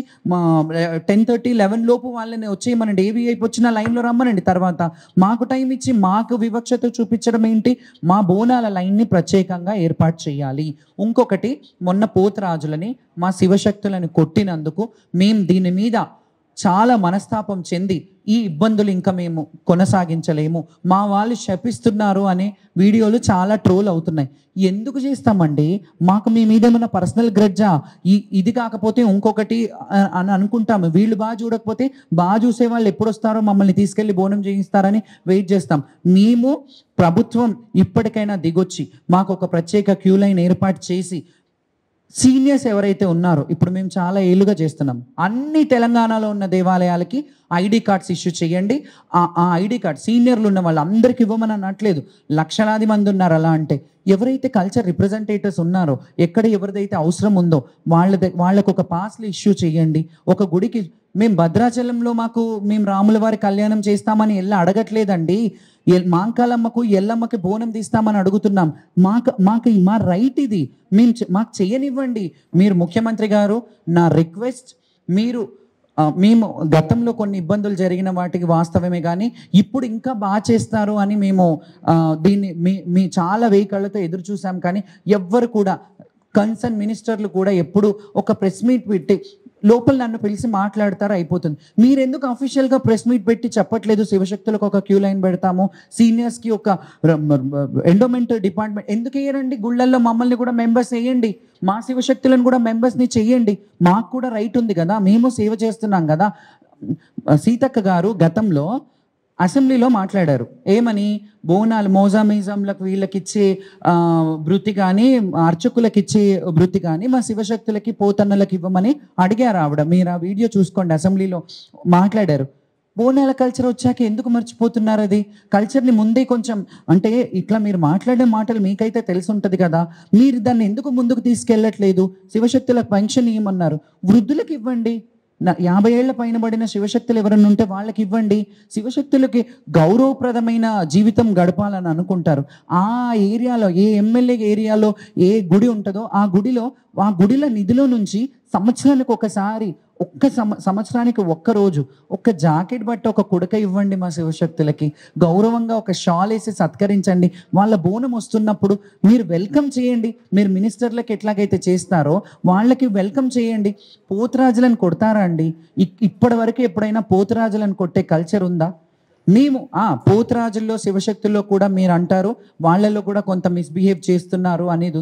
A: 10:30, 11 లోపు వాళ్ళని వచ్చేయమనండి. ఏ విఐపీ వచ్చినా లైన్లో రమ్మనండి. తర్వాత మాకు టైం ఇచ్చి మాకు వివక్షత చూపించడం ఏంటి? మా బోనాల లైన్ని ప్రత్యేకంగా ఏర్పాటు చేయాలి. ఇంకొకటి, మొన్న పోతురాజులని, మా శివశక్తులను కొట్టినందుకు మేము దీని మీద చాలా మనస్తాపం చెంది ఈ ఇబ్బందులు ఇంకా మేము కొనసాగించలేము, మా వాళ్ళు శపిస్తున్నారు అనే వీడియోలు చాలా ట్రోల్ అవుతున్నాయి. ఎందుకు చేస్తామండి? మాకు మీ మీద ఏమైనా పర్సనల్ గ్రడ్జా? ఇది కాకపోతే ఇంకొకటి అని అనుకుంటాము. వీళ్ళు బాగా చూడకపోతే బాగా చూసే వాళ్ళు ఎప్పుడు వస్తారో మమ్మల్ని తీసుకెళ్ళి బోనం చేయిస్తారని వెయిట్ చేస్తాం. మేము ప్రభుత్వం ఇప్పటికైనా దిగొచ్చి మాకు ఒక ప్రత్యేక క్యూ లైన్ ఏర్పాటు చేసి, సీనియర్స్ ఎవరైతే ఉన్నారో, ఇప్పుడు మేము చాలా ఏళ్ళుగా చేస్తున్నాం, అన్ని తెలంగాణలో ఉన్న దేవాలయాలకి ఐడి కార్డ్స్ ఇష్యూ చేయండి. ఆ ఐడి కార్డ్ సీనియర్లు ఉన్న వాళ్ళందరికీ ఇవ్వమని అనట్లేదు. లక్షలాది మంది ఉన్నారు. అలా అంటే ఎవరైతే కల్చర్ రిప్రజెంటేటివ్స్ ఉన్నారో, ఎక్కడ ఎవరిదైతే అవసరం ఉందో వాళ్ళకు ఒక పాస్లు ఇష్యూ చేయండి. ఒక గుడికి మేము భద్రాచలంలో మేము రాముల వారి కళ్యాణం చేస్తామని అడగట్లేదండి. మాంకాలమ్మకు ఎల్లమ్మకి బోనం తీస్తామని అడుగుతున్నాం. మా రైట్ ఇది. మాకు చేయనివ్వండి. మీరు ముఖ్యమంత్రి గారు, నా రిక్వెస్ట్, మేము గతంలో కొన్ని ఇబ్బందులు జరిగిన వాటికి వాస్తవమే, కానీ ఇప్పుడు ఇంకా బాగా చేస్తారు అని మేము దీన్ని చాలా వేయికళ్ళతో ఎదురు చూసాం. కానీ ఎవ్వరు కూడా, కన్సర్న్ మినిస్టర్లు కూడా ఎప్పుడు ఒక ప్రెస్ మీట్ పెట్టి లోపల నన్ను పిలిచి మాట్లాడతారు, అయిపోతుంది. మీరెందుకు అఫీషియల్గా ప్రెస్ మీట్ పెట్టి చెప్పట్లేదు? శివశక్తులకు ఒక క్యూ లైన్ పెడతాము, సీనియర్స్కి ఒక ఎండోమెంట్ డిపార్ట్మెంట్ ఎందుకు వేయరండి? గుళ్ళల్లో మమ్మల్ని కూడా మెంబర్స్ వేయండి, మా శివశక్తులను కూడా మెంబర్స్ని చెయ్యండి. మాకు కూడా రైట్ ఉంది కదా, మేము సేవ చేస్తున్నాం కదా. సీతక్క గారు గతంలో అసెంబ్లీలో మాట్లాడారు. ఏమని? బోనాలు మోజామిజంలకు వీళ్ళకిచ్చే వృత్తి కానీ, అర్చకులకు ఇచ్చే వృత్తి కానీ మా శివశక్తులకి పోతన్నలకు ఇవ్వమని అడిగారు ఆవిడ. మీరు ఆ వీడియో చూసుకోండి. అసెంబ్లీలో మాట్లాడారు. బోనాల కల్చర్ వచ్చాక ఎందుకు మర్చిపోతున్నారు? అది కల్చర్ని ముందే కొంచెం, అంటే ఇట్లా మీరు మాట్లాడే మాటలు మీకైతే తెలిసి ఉంటుంది కదా, మీరు దాన్ని ఎందుకు ముందుకు తీసుకెళ్ళట్లేదు? శివశక్తులకు పెన్షన్ ఇవ్వమన్నారు, వృద్ధులకు ఇవ్వండి. 50 ఏళ్ల పైన పడిన శివశక్తులు ఎవరైనా ఉంటే వాళ్ళకి ఇవ్వండి. శివశక్తులకి గౌరవప్రదమైన జీవితం గడపాలని అనుకుంటారు. ఆ ఏరియాలో, ఏ ఎమ్మెల్యే ఏరియాలో ఏ గుడి ఉంటుందో ఆ గుడిలో నిధిలో నుంచి సంవత్సరానికి ఒకసారి, సంవత్సరానికి ఒక్కరోజు ఒక జాకెట్ బట్ట, ఒక కుడక ఇవ్వండి మా శివశక్తులకి. గౌరవంగా ఒక షాల్ వేసి సత్కరించండి. వాళ్ళ బోనం వస్తున్నప్పుడు మీరు వెల్కమ్ చేయండి. మీరు మినిస్టర్లకు ఎట్లాగైతే చేస్తారో వాళ్ళకి వెల్కమ్ చేయండి. పోతురాజులను కొడతారా అండి? ఇప్పటి వరకు ఎప్పుడైనా పోతురాజులను కొట్టే కల్చర్ ఉందా? మేము పోతురాజుల్లో శివశక్తుల్లో కూడా మీరు అంటారు వాళ్ళల్లో కూడా కొంత మిస్బిహేవ్ చేస్తున్నారు అనేది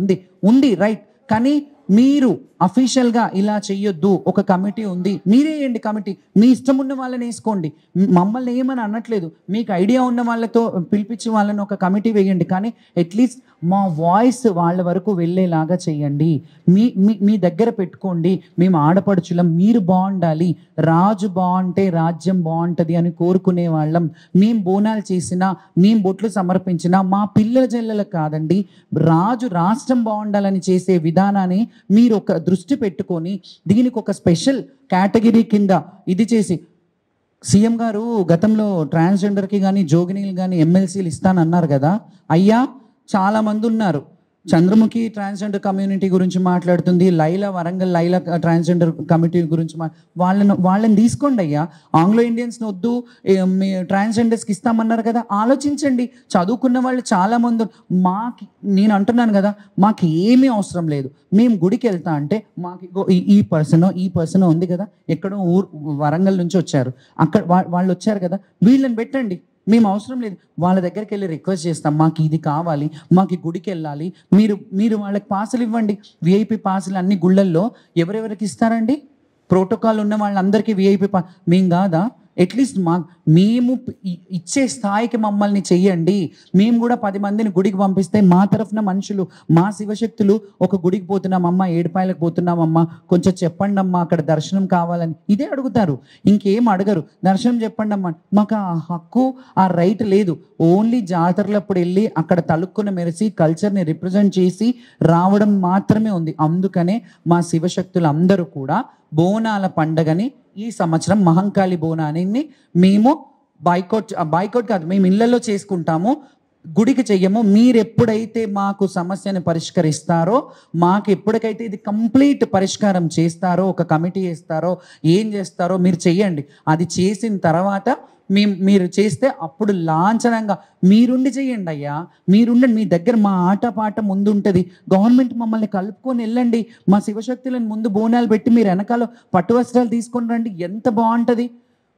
A: ఉంది రైట్. కానీ మీరు అఫీషియల్గా ఇలా చెయ్యొద్దు, ఒక కమిటీ ఉంది, మీరే వేయండి కమిటీ. మీ ఇష్టం ఉన్న వాళ్ళని వేసుకోండి, మమ్మల్ని ఏమని అనట్లేదు. మీకు ఐడియా ఉన్న వాళ్ళతో పిలిపించి వాళ్ళని ఒక కమిటీ వేయండి. కానీ అట్లీస్ట్ మా వాయిస్ వాళ్ళ వరకు వెళ్ళేలాగా చేయండి. మీ దగ్గర పెట్టుకోండి. మేము ఆడపడుచులం, మీరు బాగుండాలి, రాజు బాగుంటే రాజ్యం బాగుంటుంది అని కోరుకునే వాళ్ళం. మేము బోనాలు చేసినా, మేము బొట్లు సమర్పించినా మా పిల్లల జల్లలకు కాదండి, రాజు రాష్ట్రం బాగుండాలని చేసే విధానాన్ని మీరు ఒక దృష్టి పెట్టుకొని దీనికి ఒక స్పెషల్ కేటగిరీ కింద ఇది చేసి, సీఎం గారు గతంలో ట్రాన్స్జెండర్కి కానీ జోగినీలు కానీ ఎమ్మెల్సీలు ఇస్తానన్నారు కదా అయ్యా. చాలామంది ఉన్నారు. చంద్రముఖి ట్రాన్స్జెండర్ కమ్యూనిటీ గురించి మాట్లాడుతుంది, వరంగల్ లైలా ట్రాన్స్జెండర్ కమిటీ గురించి వాళ్ళని తీసుకోండి అయ్యా. ఆంగ్లో ఇండియన్స్ని వద్దు, ట్రాన్స్జెండర్స్కి ఇస్తామన్నారు కదా, ఆలోచించండి. చదువుకున్న వాళ్ళు చాలామంది. నేను అంటున్నాను కదా, మాకు ఏమీ అవసరం లేదు. మేము గుడికి వెళ్తా అంటే మాకు ఈ పర్సన్ ఉంది కదా, ఎక్కడో వరంగల్ నుంచి వచ్చారు, అక్కడ వాళ్ళు వచ్చారు కదా, వీళ్ళని పెట్టండి. మేము అవసరం లేదు. వాళ్ళ దగ్గరికి వెళ్ళి రిక్వెస్ట్ చేస్తాం, మాకు ఇది కావాలి, మాకు గుడికి వెళ్ళాలి, మీరు వాళ్ళకి పాసులు ఇవ్వండి. విఐపి పాసులు అన్ని గుళ్ళల్లో ఎవరెవరికి ఇస్తారండి? ప్రోటోకాల్ ఉన్న వాళ్ళందరికీ విఐపి మేము కాదా? అట్లీస్ట్ మేము ఇచ్చే స్థాయికి మమ్మల్ని చెయ్యండి. మేము కూడా 10 మందిని గుడికి పంపిస్తే మా తరఫున మనుషులు, మా శివశక్తులు ఒక గుడికి పోతున్నామమ్మా, ఏడుపాయలకు పోతున్నామమ్మా, కొంచెం చెప్పండి అమ్మా, అక్కడ దర్శనం కావాలని ఇదే అడుగుతారు, ఇంకేం అడగరు. దర్శనం చెప్పండి అమ్మా. మాకు ఆ హక్కు, ఆ రైట్ లేదు. ఓన్లీ జాతరలప్పుడు వెళ్ళి అక్కడ తలుక్కున మెరిసి కల్చర్ని రిప్రజెంట్ చేసి రావడం మాత్రమే ఉంది. అందుకనే మా శివశక్తులు అందరూ కూడా బోనాల పండగని ఈ సంవత్సరం మహంకాళి బోనాన్ని మేము బాయ్కాట్ కాదు, మేము ఇళ్లలో చేసుకుంటాము, గుడికి చెయ్యము. మీరు ఎప్పుడైతే మాకు సమస్యను పరిష్కరిస్తారో, మాకు ఎప్పటికైతే ఇది కంప్లీట్ పరిష్కారం చేస్తారో, ఒక కమిటీ వేస్తారో, ఏం చేస్తారో మీరు చెయ్యండి. అది చేసిన తర్వాత మీరు చేస్తే అప్పుడు లాంఛనంగా మీరుండి చెయ్యండి అయ్యా. మీరుండండి, మీ దగ్గర మా ఆటపాట ముందు ఉంటుంది. గవర్నమెంట్ మమ్మల్ని కలుపుకొని వెళ్ళండి. మా శివశక్తులను ముందు బోనాలు పెట్టి మీరు వెనకాల పట్టు వస్త్రాలు తీసుకొని రండి, ఎంత బాగుంటుంది.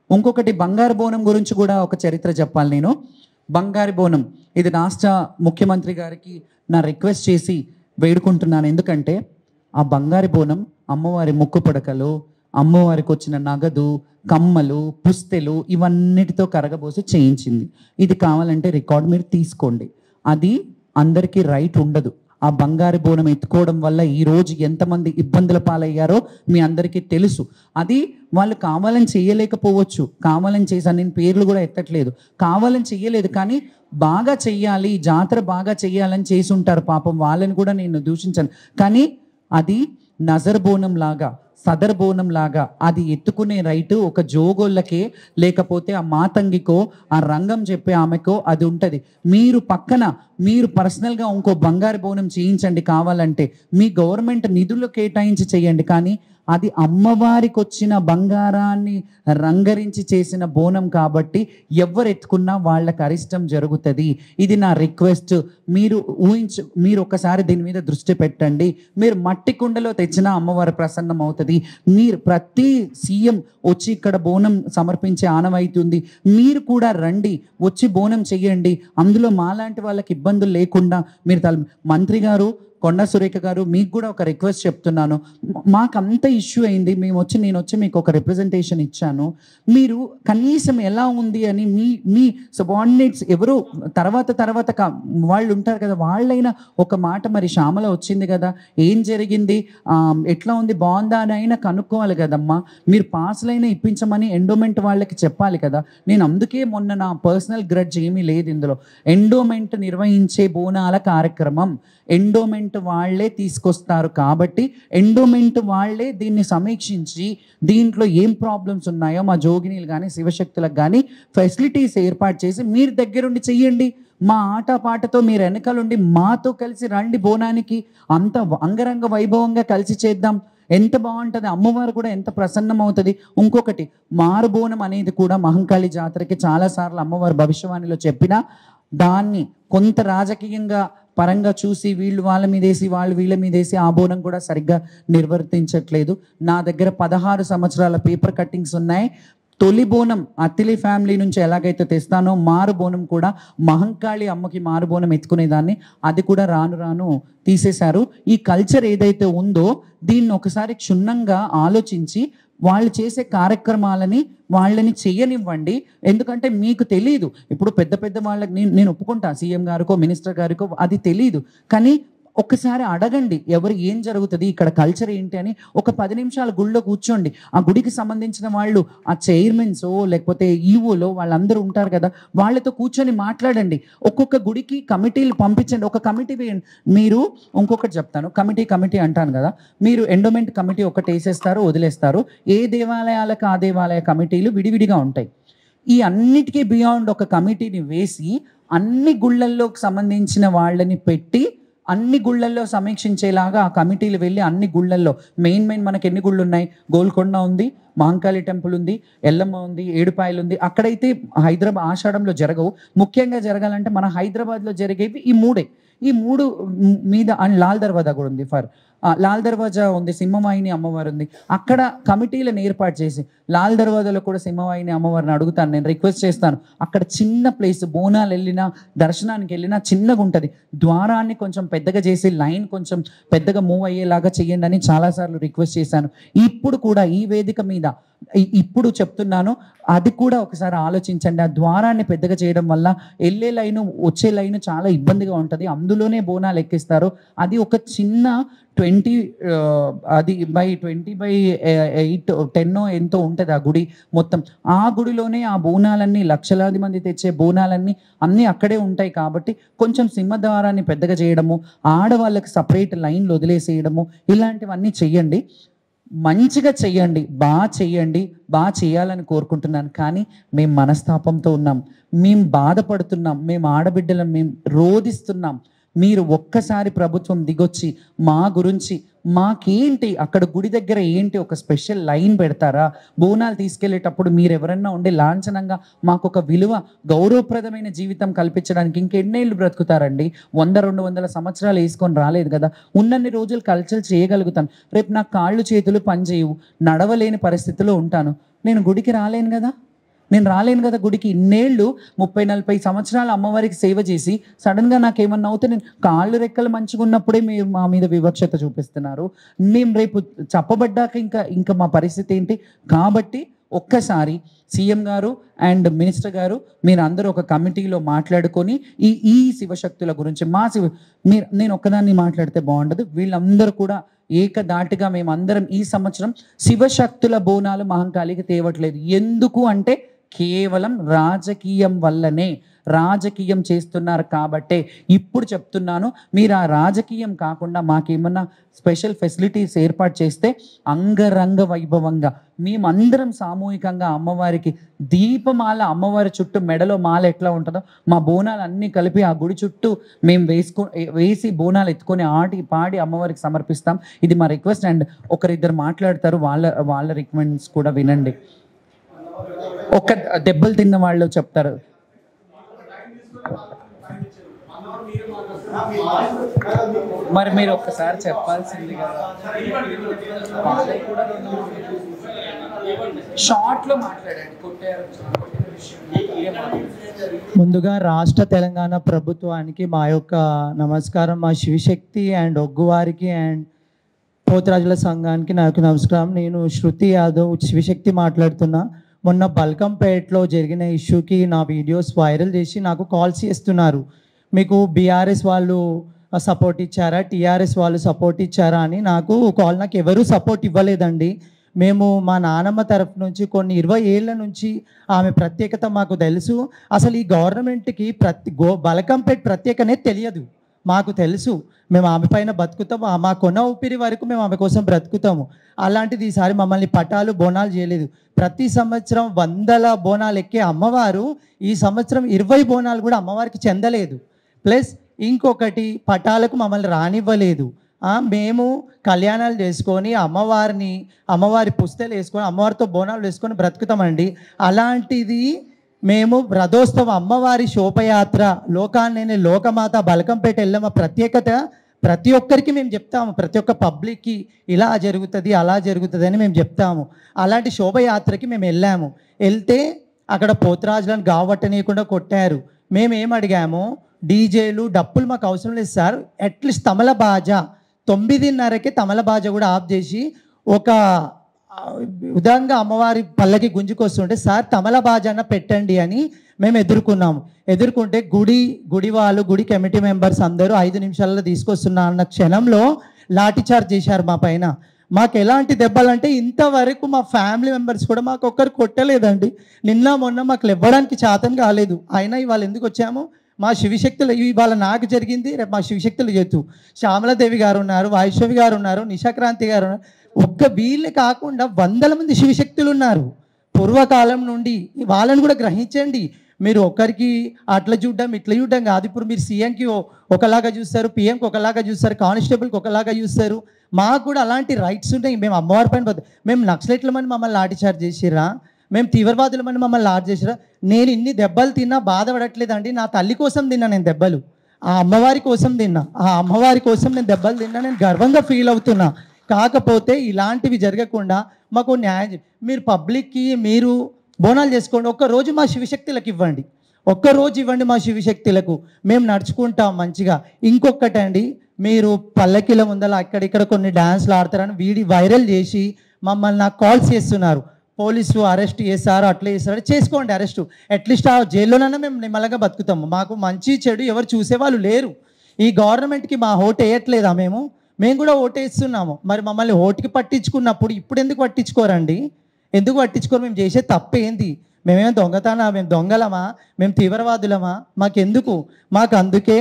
A: ఇంకొకటి బంగారు బోనం గురించి కూడా ఒక చరిత్ర చెప్పాలి నేను. బంగారు బోనం ఇది రాష్ట్ర ముఖ్యమంత్రి గారికి నా రిక్వెస్ట్ చేసి వేడుకుంటున్నాను. ఎందుకంటే ఆ బంగారు బోనం అమ్మవారి ముక్కు పడకలు, అమ్మవారికి వచ్చిన నగదు, కమ్మలు, పుస్తెలు ఇవన్నిటితో కరగబోసి చేయించింది. ఇది కావాలంటే రికార్డ్ మీరు తీసుకోండి. అది అందరికీ రైట్ ఉండదు. ఆ బంగారు బోనం ఎత్తుకోవడం వల్ల ఈరోజు ఎంతమంది ఇబ్బందుల పాలయ్యారో మీ అందరికీ తెలుసు. అది వాళ్ళు కావాలని చేయలేకపోవచ్చు, కావాలని చేశాను, నేను పేర్లు కూడా ఎత్తట్లేదు, కావాలని చెయ్యలేదు, కానీ బాగా చెయ్యాలి, జాతర బాగా చెయ్యాలని చేసి ఉంటారు పాపం, వాళ్ళని కూడా నేను దూషించాను. కానీ అది నజర్ బోనం లాగా, సదర్ బోనం లాగా అది ఎత్తుకునే రైటు ఒక జోగోళ్ళకే, లేకపోతే ఆ మాతంగికో, ఆ రంగం చెప్పే ఆమెకో అది ఉంటుంది. మీరు పర్సనల్గా ఇంకో బంగారు బోనం చేయించండి కావాలంటే, మీ గవర్నమెంట్ నిధులు కేటాయించి చేయండి. కానీ అది అమ్మవారికి వచ్చిన బంగారాన్ని రంగరించి చేసిన బోనం కాబట్టి ఎవరు ఎత్తుకున్నా వాళ్ళకి అరిష్టం జరుగుతుంది. ఇది నా రిక్వెస్ట్. మీరు ఒకసారి దీని మీద దృష్టి పెట్టండి. మీరు మట్టి కుండలో తెచ్చినా అమ్మవారి ప్రసన్నం అవుతుంది. మీరు ప్రతి సీఎం వచ్చి ఇక్కడ బోనం సమర్పించే ఆనవాయితీ ఉంది. మీరు కూడా రండి, వచ్చి బోనం చెయ్యండి. అందులో మాలాంటి వాళ్ళకి ఇబ్బందులు లేకుండా మీరు మంత్రి గారు కొండా సురేఖ గారు, మీకు కూడా ఒక రిక్వెస్ట్ చెప్తున్నాను. మాకు అంత ఇష్యూ అయింది, నేను వచ్చి మీకు ఒక రిప్రజెంటేషన్ ఇచ్చాను. మీరు కనీసం ఎలా ఉంది అని మీ మీ సబార్డినేట్స్ ఎవరు తర్వాత వాళ్ళు ఉంటారు కదా, వాళ్ళైనా ఒక మాట, మరి శ్యామల వచ్చింది కదా, ఏం జరిగింది, ఎట్లా ఉంది, బాగుందా అని అయినా కనుక్కోవాలి కదమ్మా. మీరు పాస్లైనా ఇప్పించమని ఎండోమెంట్ వాళ్ళకి చెప్పాలి కదా. నేను అందుకే మొన్న నా పర్సనల్ గ్రడ్జ్ ఏమీ లేదు ఇందులో. ఎండోమెంట్ నిర్వహించే బోనాల కార్యక్రమం ఎండోమెంట్ వాళ్ళే తీసుకొస్తారు కాబట్టి ఎండోమెంట్ వాళ్ళే దీన్ని సమీక్షించి దీంట్లో ఏం ప్రాబ్లమ్స్ ఉన్నాయో మా జోగినీలు కానీ శివశక్తులకు కానీ ఫెసిలిటీస్ ఏర్పాటు చేసి మీరు దగ్గరుండి చెయ్యండి. మా ఆటపాటతో మీరు వెనకాలండి మాతో కలిసి రండి బోనానికి, అంత అంగరంగ వైభవంగా కలిసి చేద్దాం. ఎంత బాగుంటుంది, అమ్మవారు కూడా ఎంత ప్రసన్నం అవుతుంది. ఇంకొకటి, మారుబోనం అనేది కూడా మహంకాళి జాతరకి చాలాసార్లు అమ్మవారు భవిష్యవాణిలో చెప్పినా దాన్ని కొంత రాజకీయంగా పరంగా చూసి వీళ్ళు వాళ్ళ మీదేసి వాళ్ళు వీళ్ళ మీదేసి ఆ బోనం కూడా సరిగ్గా నిర్వర్తించట్లేదు. నా దగ్గర 16 సంవత్సరాల పేపర్ కట్టింగ్స్ ఉన్నాయి. తొలి బోనం అత్తిలి ఫ్యామిలీ నుంచి ఎలాగైతే తెస్తానో మారు బోనం కూడా మహంకాళి అమ్మకి మారు బోనం ఎత్తుకునేదాన్ని, అది కూడా రాను తీసేశారు. ఈ కల్చర్ ఏదైతే ఉందో దీన్ని ఒకసారి క్షుణ్ణంగా ఆలోచించి వాళ్ళు చేసే కార్యక్రమాలని వాళ్ళని చెయ్యనివ్వండి. ఎందుకంటే మీకు తెలీదు, ఇప్పుడు పెద్ద వాళ్ళకి నేను ఒప్పుకుంటా, సీఎం గారికో మినిస్టర్ గారికో అది తెలీదు, కానీ ఒక్కసారి అడగండి ఎవరు ఏం జరుగుతుంది ఇక్కడ కల్చర్ ఏంటి అని. ఒక 10 నిమిషాలు గుడిలో కూర్చోండి. ఆ గుడికి సంబంధించిన వాళ్ళు, ఆ చైర్మన్సో లేకపోతే ఈవోలో వాళ్ళందరూ ఉంటారు కదా, వాళ్ళతో కూర్చొని మాట్లాడండి. ఒక్కొక్క గుడికి కమిటీలు పంపించండి, ఒక కమిటీ వేయండి. మీరు ఇంకొకటి చెప్తాను, కమిటీ అంటాను కదా, మీరు ఎండోమెంట్ కమిటీ ఒకటి వేసేస్తారు, వదిలేస్తారు. ఏ దేవాలయాలకు ఆ దేవాలయ కమిటీలు విడివిడిగా ఉంటాయి. ఈ అన్నిటికీ బియాండ్ ఒక కమిటీని వేసి అన్ని గుళ్ళల్లోకి సంబంధించిన వాళ్ళని పెట్టి అన్ని గుళ్ళల్లో సమీక్షించేలాగా ఆ కమిటీలు వెళ్ళి అన్ని గుళ్ళల్లో మెయిన్ మనకి ఎన్ని గుళ్ళు ఉన్నాయి, గోల్కొండ ఉంది, మహంకాళి టెంపుల్ ఉంది, ఎల్లమ్మ ఉంది, ఏడుపాయలు ఉంది. అక్కడైతే హైదరాబాద్ ఆషాఢంలో జరగవు. ముఖ్యంగా జరగాలంటే మన హైదరాబాద్లో జరిగేవి ఈ మూడు మీద. అండ్ లాల్ దర్వాజా కూడా ఉంది, లాల్ దర్వాజా ఉంది, సింహవాహిని అమ్మవారు ఉంది. అక్కడ కమిటీలను ఏర్పాటు చేసి లాల్ దర్వాజాలో కూడా సింహవాహిని అమ్మవారిని అడుగుతాను, నేను రిక్వెస్ట్ చేస్తాను. అక్కడ చిన్న ప్లేస్, బోనాలు వెళ్ళినా దర్శనానికి వెళ్ళినా చిన్నగా ఉంటుంది, ద్వారాన్ని కొంచెం పెద్దగా చేసి లైన్ కొంచెం పెద్దగా మూవ్ అయ్యేలాగా చేయండి అని చాలాసార్లు రిక్వెస్ట్ చేశాను. ఇప్పుడు కూడా ఈ వేదిక మీద ఇప్పుడు చెప్తున్నాను, అది కూడా ఒకసారి ఆలోచించండి. ఆ ద్వారాన్ని పెద్దగా చేయడం వల్ల వెళ్ళే లైను వచ్చే లైను చాలా ఇబ్బందిగా ఉంటుంది. అందులోనే బోనాలు ఎక్కిస్తారు. అది ఒక చిన్న 20 by 8 10 ఎంతో ఉంటుంది ఆ గుడి మొత్తం. ఆ గుడిలోనే ఆ బోనాలన్నీ లక్షలాది మంది తెచ్చే బోనాలన్నీ అన్నీ అక్కడే ఉంటాయి కాబట్టి కొంచెం సింహద్వారాన్ని పెద్దగా చేయడము, ఆడవాళ్ళకి సపరేట్ లైన్లు వదిలేసేయడము, ఇలాంటివన్నీ చెయ్యండి. మంచిగా చెయ్యండి, బాగా చేయాలని కోరుకుంటున్నాను. కానీ మేము మనస్తాపంతో ఉన్నాం, మేము బాధపడుతున్నాం, మేము ఆడబిడ్డలను మేము రోధిస్తున్నాం. మీరు ఒక్కసారి ప్రభుత్వం దిగొచ్చి మా గురించి మాకేంటి అక్కడ గుడి దగ్గర ఏంటి ఒక స్పెషల్ లైన్ పెడతారా? బోనాలు తీసుకెళ్లేటప్పుడు మీరు ఎవరన్నా ఉండే లాంఛనంగా మాకు ఒక విలువ, గౌరవప్రదమైన జీవితం కల్పించడానికి ఇంకెన్నేళ్ళు బ్రతుకుతారండి? 100-200 సంవత్సరాలు వేసుకొని రాలేదు కదా. ఉన్నన్ని రోజులు కల్చర్ చేయగలుగుతాను. రేపు నా కాళ్ళు చేతులు పనిచేయవు, నడవలేని పరిస్థితిలో ఉంటాను, నేను గుడికి రాలేను కదా. గుడికి ఇన్నేళ్ళు 30-40 సంవత్సరాలు అమ్మవారికి సేవ చేసి సడన్గా నాకేమన్నా అవుతే నేను కాళ్ళు రెక్కలు మంచిగా ఉన్నప్పుడే మీరు మా మీద వివక్షత చూపిస్తున్నారు. మేము రేపు చెప్పబడ్డాక ఇంకా మా పరిస్థితి ఏంటి? కాబట్టి ఒక్కసారి సీఎం గారు అండ్ మినిస్టర్ గారు మీరు అందరూ ఒక కమిటీలో మాట్లాడుకొని ఈ శివశక్తుల గురించి నేను ఒక్కదాన్ని మాట్లాడితే బాగుండదు. వీళ్ళందరూ కూడా ఏకదాటిగా మేమందరం ఈ సంవత్సరం శివశక్తుల బోనాలు మహంకాళికి తేవట్లేదు. ఎందుకు అంటే కేవలం రాజకీయం వల్లనే, రాజకీయం చేస్తున్నారు కాబట్టే ఇప్పుడు చెప్తున్నాను. మీరు ఆ రాజకీయం కాకుండా మాకేమన్నా స్పెషల్ ఫెసిలిటీస్ ఏర్పాటు చేస్తే అంగరంగ వైభవంగా మేమందరం సామూహికంగా అమ్మవారికి దీపమాల, అమ్మవారి చుట్టూ మెడలో మాల ఎట్లా ఉంటుందో మా బోనాలు అన్నీ కలిపి ఆ గుడి చుట్టూ మేము వేసి బోనాలు ఎత్తుకొని ఆడి పాడి అమ్మవారికి సమర్పిస్తాం. ఇది మా రిక్వెస్ట్. అండ్ ఒకరిద్దరు మాట్లాడతారు, వాళ్ళ రికమెండ్స్ కూడా వినండి. ఒక దెబ్బలు తిన్న వాళ్ళు చెప్తారు. మరి మీరు ఒక్కసారి చెప్పాల్సింది కదా. షార్ట్లో మాట్లాడండి, కొట్టారు.
B: ముందుగా రాష్ట్ర తెలంగాణ ప్రభుత్వానికి మా యొక్క నమస్కారం. మా శివశక్తి అండ్ ఒగ్గువారికి అండ్ పోతురాజుల సంఘానికి నాకు నమస్కారం. నేను శృతి యాదవ్ శివశక్తి మాట్లాడుతున్నా. మొన్న బల్కంపేటలో జరిగిన ఇష్యూకి నా వీడియోస్ వైరల్ చేసి నాకు కాల్స్ చేస్తున్నారు. మీకు బీఆర్ఎస్ వాళ్ళు సపోర్ట్ ఇచ్చారా, టీఆర్ఎస్ వాళ్ళు సపోర్ట్ ఇచ్చారా అని నాకు ఎవరూ సపోర్ట్ ఇవ్వలేదండి. మేము మా నానమ్మ తరఫు నుంచి కొన్ని 20 ఏళ్ళ నుంచి ఆమె ప్రత్యేకత మాకు తెలుసు. అసలు ఈ గవర్నమెంట్కి బల్కంపేట ప్రత్యేకనే తెలియదు. మాకు తెలుసు, మేము ఆమె పైన బతుకుతాము. మా కొన ఊపిరి వరకు మేము ఆమె కోసం బ్రతుకుతాము. అలాంటిది ఈసారి మమ్మల్ని పటాలు బోనాలు చేయలేదు. ప్రతి సంవత్సరం 100 బోనాలు ఎక్కే అమ్మవారు ఈ సంవత్సరం 20 బోనాలు కూడా అమ్మవారికి చెందలేదు. ప్లస్ ఇంకొకటి, పటాలకు మమ్మల్ని రానివ్వలేదు. మేము కళ్యాణాలు చేసుకొని అమ్మవారి పుస్తలు వేసుకొని అమ్మవారితో బోనాలు వేసుకొని బ్రతుకుతామండి. అలాంటిది మేము రథోత్సవం అమ్మవారి శోభయాత్ర లోకాన్ని లోకమాత బల్కంపేట ఎల్లమ్మ ప్రత్యేకత ప్రతి ఒక్కరికి మేము చెప్తాము. ప్రతి ఒక్క పబ్లిక్కి ఇలా జరుగుతుంది అలా జరుగుతుంది అని మేము చెప్తాము. అలాంటి శోభయాత్రకి మేము వెళ్తే అక్కడ పోతురాజులను గావట్టనీయకుండా కొట్టారు. మేము ఏం అడిగాము, డీజేలు డప్పులు మాకు అవసరం లేదు సార్, అట్లీస్ట్ తమల బాజా 9:30కి తమల బాజా కూడా ఆఫ్ చేసి ఒక విధంగా అమ్మవారి పల్లకి గుంజుకొస్తుంటే సార్ తమల బాజాన పెట్టండి అని మేము ఎదుర్కొంటే గుడి కమిటీ మెంబర్స్ అందరూ 5 నిమిషాలలో తీసుకొస్తున్నా అన్న క్షణంలో లాఠీచార్జ్ చేశారు మా పైన. మాకు ఎలాంటి దెబ్బలంటే ఇంతవరకు మా ఫ్యామిలీ మెంబర్స్ కూడా మాకు ఒక్కరు కొట్టలేదండి. నిన్న మొన్న మాకు ఇవ్వడానికి చేతన కాలేదు. అయినా ఇవాళ ఎందుకు వచ్చాము, మా శివశక్తులు ఇవాళ నాకు జరిగింది రేపు మా శివశక్తులు చేతు శ్యామలాదేవి గారు ఉన్నారు, వైష్ణవి గారు ఉన్నారు, నిశాక్రాంతి గారు ఉన్నారు. ఒక్క వీళ్ళే కాకుండా 100 మంది శివశక్తులు ఉన్నారు పూర్వకాలం నుండి. వాళ్ళని కూడా గ్రహించండి. మీరు ఒకరికి అట్లా చూడడం ఇట్లా చూడడం కాదు. ఇప్పుడు మీరు సీఎంకి ఒకలాగా చూస్తారు, పిఎంకి ఒకలాగా చూస్తారు, కానిస్టేబుల్కి ఒకలాగా చూస్తారు. మాకు కూడా అలాంటి రైట్స్ ఉన్నాయి. మేము అమ్మవారి పైన మేము నక్సలైట్లమని మమ్మల్ని లాఠీచార్జ్ చేసిరా, మేము తీవ్రవాదులమని మమ్మల్ని లాఠీ చేసిరా. నేను ఇన్ని దెబ్బలు తిన్నా బాధపడట్లేదండి. నా తల్లి కోసం తిన్నా నేను దెబ్బలు, ఆ అమ్మవారి కోసం తిన్నా, ఆ అమ్మవారి కోసం నేను దెబ్బలు తిన్నా. నేను గర్వంగా ఫీల్ అవుతున్నా. కాకపోతే ఇలాంటివి జరగకుండా మాకు న్యాయం, మీరు పబ్లిక్కి మీరు బోనాలు చేసుకోండి. ఒక్కరోజు మా శివశక్తులకు ఇవ్వండి, ఒక్కరోజు ఇవ్వండి మా శివశక్తులకు, మేము నడుచుకుంటాం మంచిగా. ఇంకొకటండి, మీరు పల్లకిల ముందల అక్కడిక్కడ కొన్ని డ్యాన్స్లు ఆడతారని వైరల్ చేసి మమ్మల్ని నాకు కాల్స్ చేస్తున్నారు. పోలీసు అరెస్ట్ చేశారు, అట్లా చేశారు. చేసుకోండి అరెస్టు, అట్లీస్ట్ ఆ జైల్లోనైనా మేము నిమ్మలంగా బతుకుతాము. మాకు మంచి చెడు ఎవరు చూసేవాళ్ళు లేరు. ఈ గవర్నమెంట్కి మా ఓటు వేయట్లేదా? మేము కూడా ఓటు వేస్తున్నాము. మరి మమ్మల్ని ఓటుకి పట్టించుకున్నప్పుడు ఇప్పుడు ఎందుకు పట్టించుకోరండి? ఎందుకు పట్టించుకోరు? మేము చేసే తప్పేంది? మేమేం మేము దొంగలమా? మేము తీవ్రవాదులమా? మాకెందుకు? అందుకే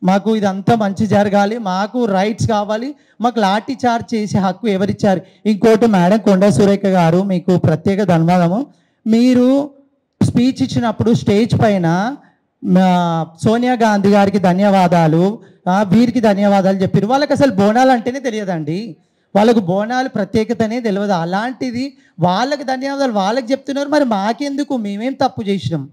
B: మాకు ఇదంతా మంచి జరగాలి, మాకు రైట్స్ కావాలి, మాకు లాఠీ చార్జ్ చేసే హక్కు ఎవరిచ్చారు? ఇంకోటి, మేడం కొండా సురేఖ గారు మీకు ప్రత్యేక ధన్యవాదము. మీరు స్పీచ్ ఇచ్చినప్పుడు స్టేజ్ పైన సోనియా గాంధీ గారికి ధన్యవాదాలు, వీరికి ధన్యవాదాలు చెప్పారు. వాళ్ళకి అసలు బోనాలు అంటేనే తెలియదండి. వాళ్ళకు బోనాలు ప్రత్యేకతనే తెలియదు. అలాంటిది వాళ్ళకి ధన్యవాదాలు వాళ్ళకి చెప్తున్నారు. మరి మాకెందుకు? మేమేం తప్పు చేసినాం?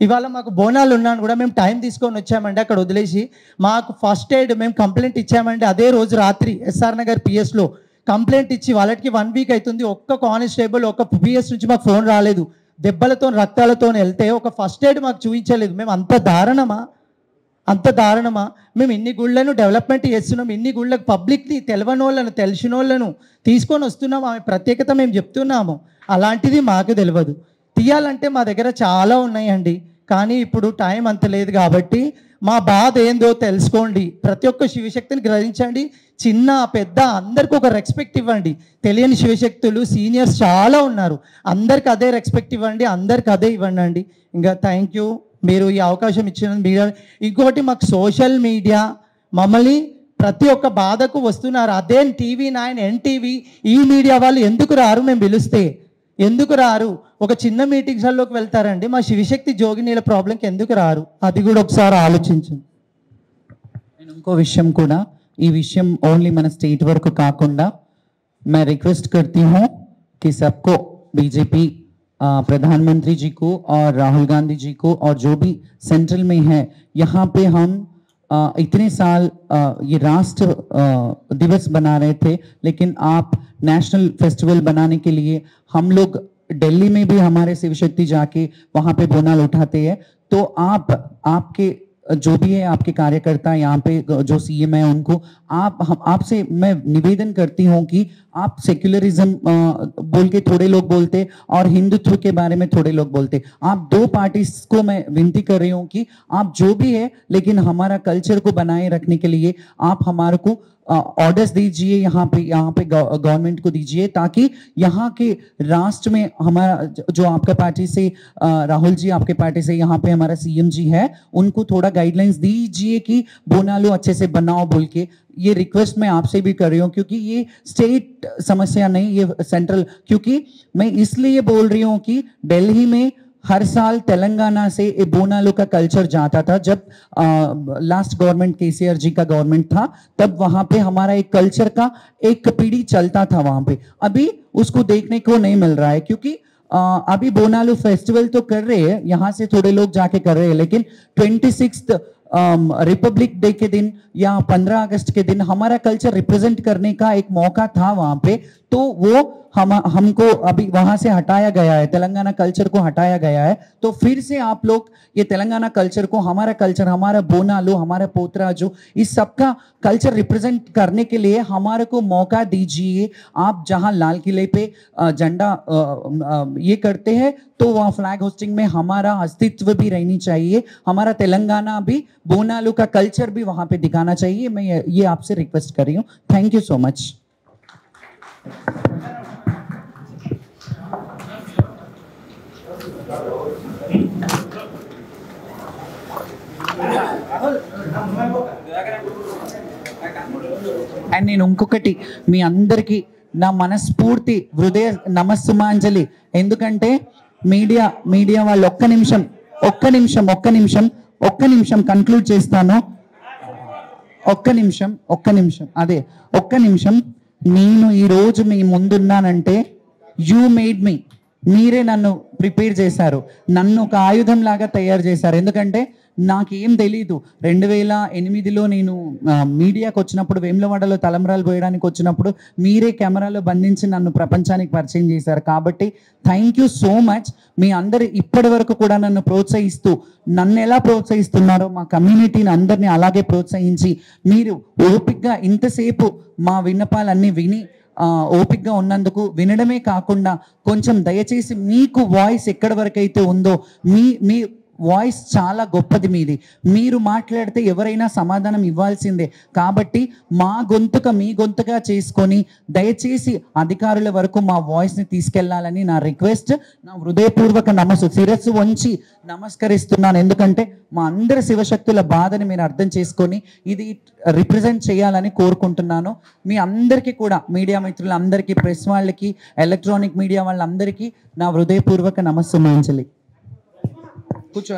B: ఇవాళ మాకు బోనాలు ఉన్నాను కూడా మేము టైం తీసుకొని వచ్చామండి. అక్కడ వదిలేసి మాకు ఫస్ట్ ఎయిడ్ మేము కంప్లైంట్ ఇచ్చామండి. అదే రోజు రాత్రి ఎస్ఆర్ నగర్ పిఎస్లో కంప్లైంట్ ఇచ్చి వాళ్ళకి 1 వీక్ అవుతుంది. ఒక్క కానిస్టేబుల్ ఒక్క పిఎస్ నుంచి మాకు ఫోన్ రాలేదు. దెబ్బలతో రక్తాలతో వెళ్తే ఒక ఫస్ట్ ఎయిడ్ మాకు చూపించలేదు. మేము అంత దారుణమా? మేము ఇన్ని గుళ్ళను డెవలప్మెంట్ చేస్తున్నాం, ఇన్ని గుళ్ళకు పబ్లిక్ని తెలిసిన వాళ్ళను తీసుకొని వస్తున్నాం. ఆమె ప్రత్యేకత మేము చెప్తున్నాము. అలాంటిది మాకు తెలియదు. తీయాలంటే మా దగ్గర చాలా ఉన్నాయండి, కానీ ఇప్పుడు టైం అంత లేదు. కాబట్టి మా బాధ ఏందో తెలుసుకోండి. ప్రతి ఒక్క శివశక్తిని గ్రహించండి. చిన్న పెద్ద అందరికీ ఒక రెస్పెక్ట్ ఇవ్వండి. తెలియని శివశక్తులు సీనియర్స్ చాలా ఉన్నారు. అందరికి అదే రెస్పెక్ట్ ఇవ్వండి, అందరికి అదే ఇవ్వండి. ఇంకా థ్యాంక్ యూ, మీరు ఈ అవకాశం ఇచ్చిన మీడియా. ఇంకోటి, మాకు సోషల్ మీడియా మమ్మల్ని ప్రతి ఒక్క బాధకు వస్తున్నారు. అదే TV9, NTV ఈ మీడియా వాళ్ళు ఎందుకు రారు? మేము పిలిస్తే ఎందుకు రారు? ఒక చిన్న మీటింగ్స్లోకి వెళ్తారండి. మా శివశక్తి జోగినీల ప్రాబ్లంకి ఎందుకు రారు? అది కూడా ఒకసారి ఆలోచించండి.
A: ఇంకో విషయం కూడా, ఈ విషయం ఓన్లీ మన స్టేట్ వరకు కాకుండా मैं रिक्वेस्ट करती हूँ कि सबको, बीजेपी प्रधानमंत्री जी को और राहुल गांधी जी को और जो भी सेंट्रल में है, यहाँ पे हम इतने साल ये राष्ट्र दिवस बना रहे थे, लेकिन आप नेशनल फेस्टिवल बनाने के लिए हम लोग दिल्ली में भी हमारे शिव शक्ति जाके वहां पे बोनाल उठाते हैं। तो आपके जो भी है आपके कार्यकर्ता यहाँ पे जो सीएम है उनको आपसे मैं निवेदन करती हूँ कि आप सेक्युलरिज्म बोल के थोड़े लोग बोलते और हिंदुत्व के बारे में थोड़े लोग बोलते। आप दो पार्टीज को मैं विनती कर रही हूँ कि आप जो भी है लेकिन हमारा कल्चर को बनाए रखने के लिए आप हमारे को ऑर्डर्स दीजिए, यहाँ पे गवर्नमेंट को दीजिए, ताकि यहाँ के राष्ट्र में हमारा जो आपका पार्टी से राहुल जी आपके पार्टी से यहाँ पे हमारा सीएम जी है उनको थोड़ा गाइडलाइंस दीजिए कि बोनालो अच्छे से बनाओ बोल के। ये रिक्वेस्ट मैं आपसे भी कर रही हूँ क्योंकि ये स्टेट समस्या नहीं, ये सेंट्रल। क्योंकि मैं इसलिए बोल रही हूँ कि दिल्ली में हर साल तेलंगाना से बोनालो का कल्चर जाता था। जब लास्ट गवर्नमेंट केसीआर जी का गवर्नमेंट था तब वहां पे हमारा एक कल्चर का एक पीढ़ी चलता था वहां पे। अभी उसको देखने को नहीं मिल रहा है क्योंकि अभी बोनालो फेस्टिवल तो कर रहे हैं, यहाँ से थोड़े लोग जाके कर रहे हैं, लेकिन 26 रिपब्लिक डे के दिन या 15 अगस्त के दिन हमारा कल्चर रिप्रेजेंट करने का एक मौका था वहां पे, तो वो हमको अभी वहां से हटाया गया है, तेलंगाना कल्चर को हटाया गया है। तो फिर से आप लोग ये तेलंगाना कल्चर को, हमारा कल्चर, हमारा बोनालो, हमारा पोतराजू, इस सबका कल्चर रिप्रेजेंट करने के लिए हमारे को मौका दीजिए। आप जहां लाल किले पे झंडा ये करते हैं तो वहाँ फ्लैग होस्टिंग में हमारा अस्तित्व भी रहनी चाहिए, हमारा तेलंगाना भी, बोनालो का कल्चर भी वहां पे दिखाना चाहिए। मैं ये आपसे रिक्वेस्ट कर रही हूँ। Thank you so much. And నేను ఇంకొకటి మీ అందరికీ నా మనస్ఫూర్తి హృదయ నమస్సుమాంజలి, ఎందుకంటే మీడియా వాళ్ళు ఒక్క నిమిషం కన్క్లూడ్ చేస్తాను. ఒక్క నిమిషం నేను ఈరోజు మీ ముందున్నానంటే యూ మేడ్ మీ, మీరే నన్ను ప్రిపేర్ చేశారు, నన్ను ఒక ఆయుధం లాగా తయారు చేశారు. ఎందుకంటే నాకేం తెలీదు. 2008లో నేను మీడియాకి వచ్చినప్పుడు, వేములవాడలో తలంబ్రాలు పోయడానికి వచ్చినప్పుడు మీరే కెమెరాలో బంధించి నన్ను ప్రపంచానికి పరిచయం చేశారు. కాబట్టి థ్యాంక్ యూ సో మచ్. మీ అందరు ఇప్పటి వరకు కూడా నన్ను ప్రోత్సహిస్తూ, నన్ను ఎలా ప్రోత్సహిస్తున్నారో మా కమ్యూనిటీని అందరినీ అలాగే ప్రోత్సహించి, మీరు ఓపికగా ఇంతసేపు మా విన్నపాలన్నీ విని ఓపికగా ఉన్నందుకు, వినడమే కాకుండా కొంచెం దయచేసి మీకు వాయిస్ ఎక్కడి వరకు అయితే ఉందో, మీ వాయిస్ చాలా గొప్పది మీది, మీరు మాట్లాడితే ఎవరైనా సమాధానం ఇవ్వాల్సిందే. కాబట్టి మా గొంతుక మీ గొంతుగా చేసుకొని దయచేసి అధికారుల వరకు మా వాయిస్ని తీసుకెళ్లాలని నా రిక్వెస్ట్. నా హృదయపూర్వక శిరస్సు వంచి నమస్కరిస్తున్నాను. ఎందుకంటే మా అందరి శివశక్తుల బాధని మీరు అర్థం చేసుకొని ఇది రిప్రజెంట్ చేయాలని కోరుకుంటున్నాను. మీ అందరికీ కూడా, మీడియా మిత్రులందరికీ, ప్రెస్ వాళ్ళకి, ఎలక్ట్రానిక్ మీడియా వాళ్ళందరికీ నా హృదయపూర్వక నమస్సుమాంజలి. కూర్చో.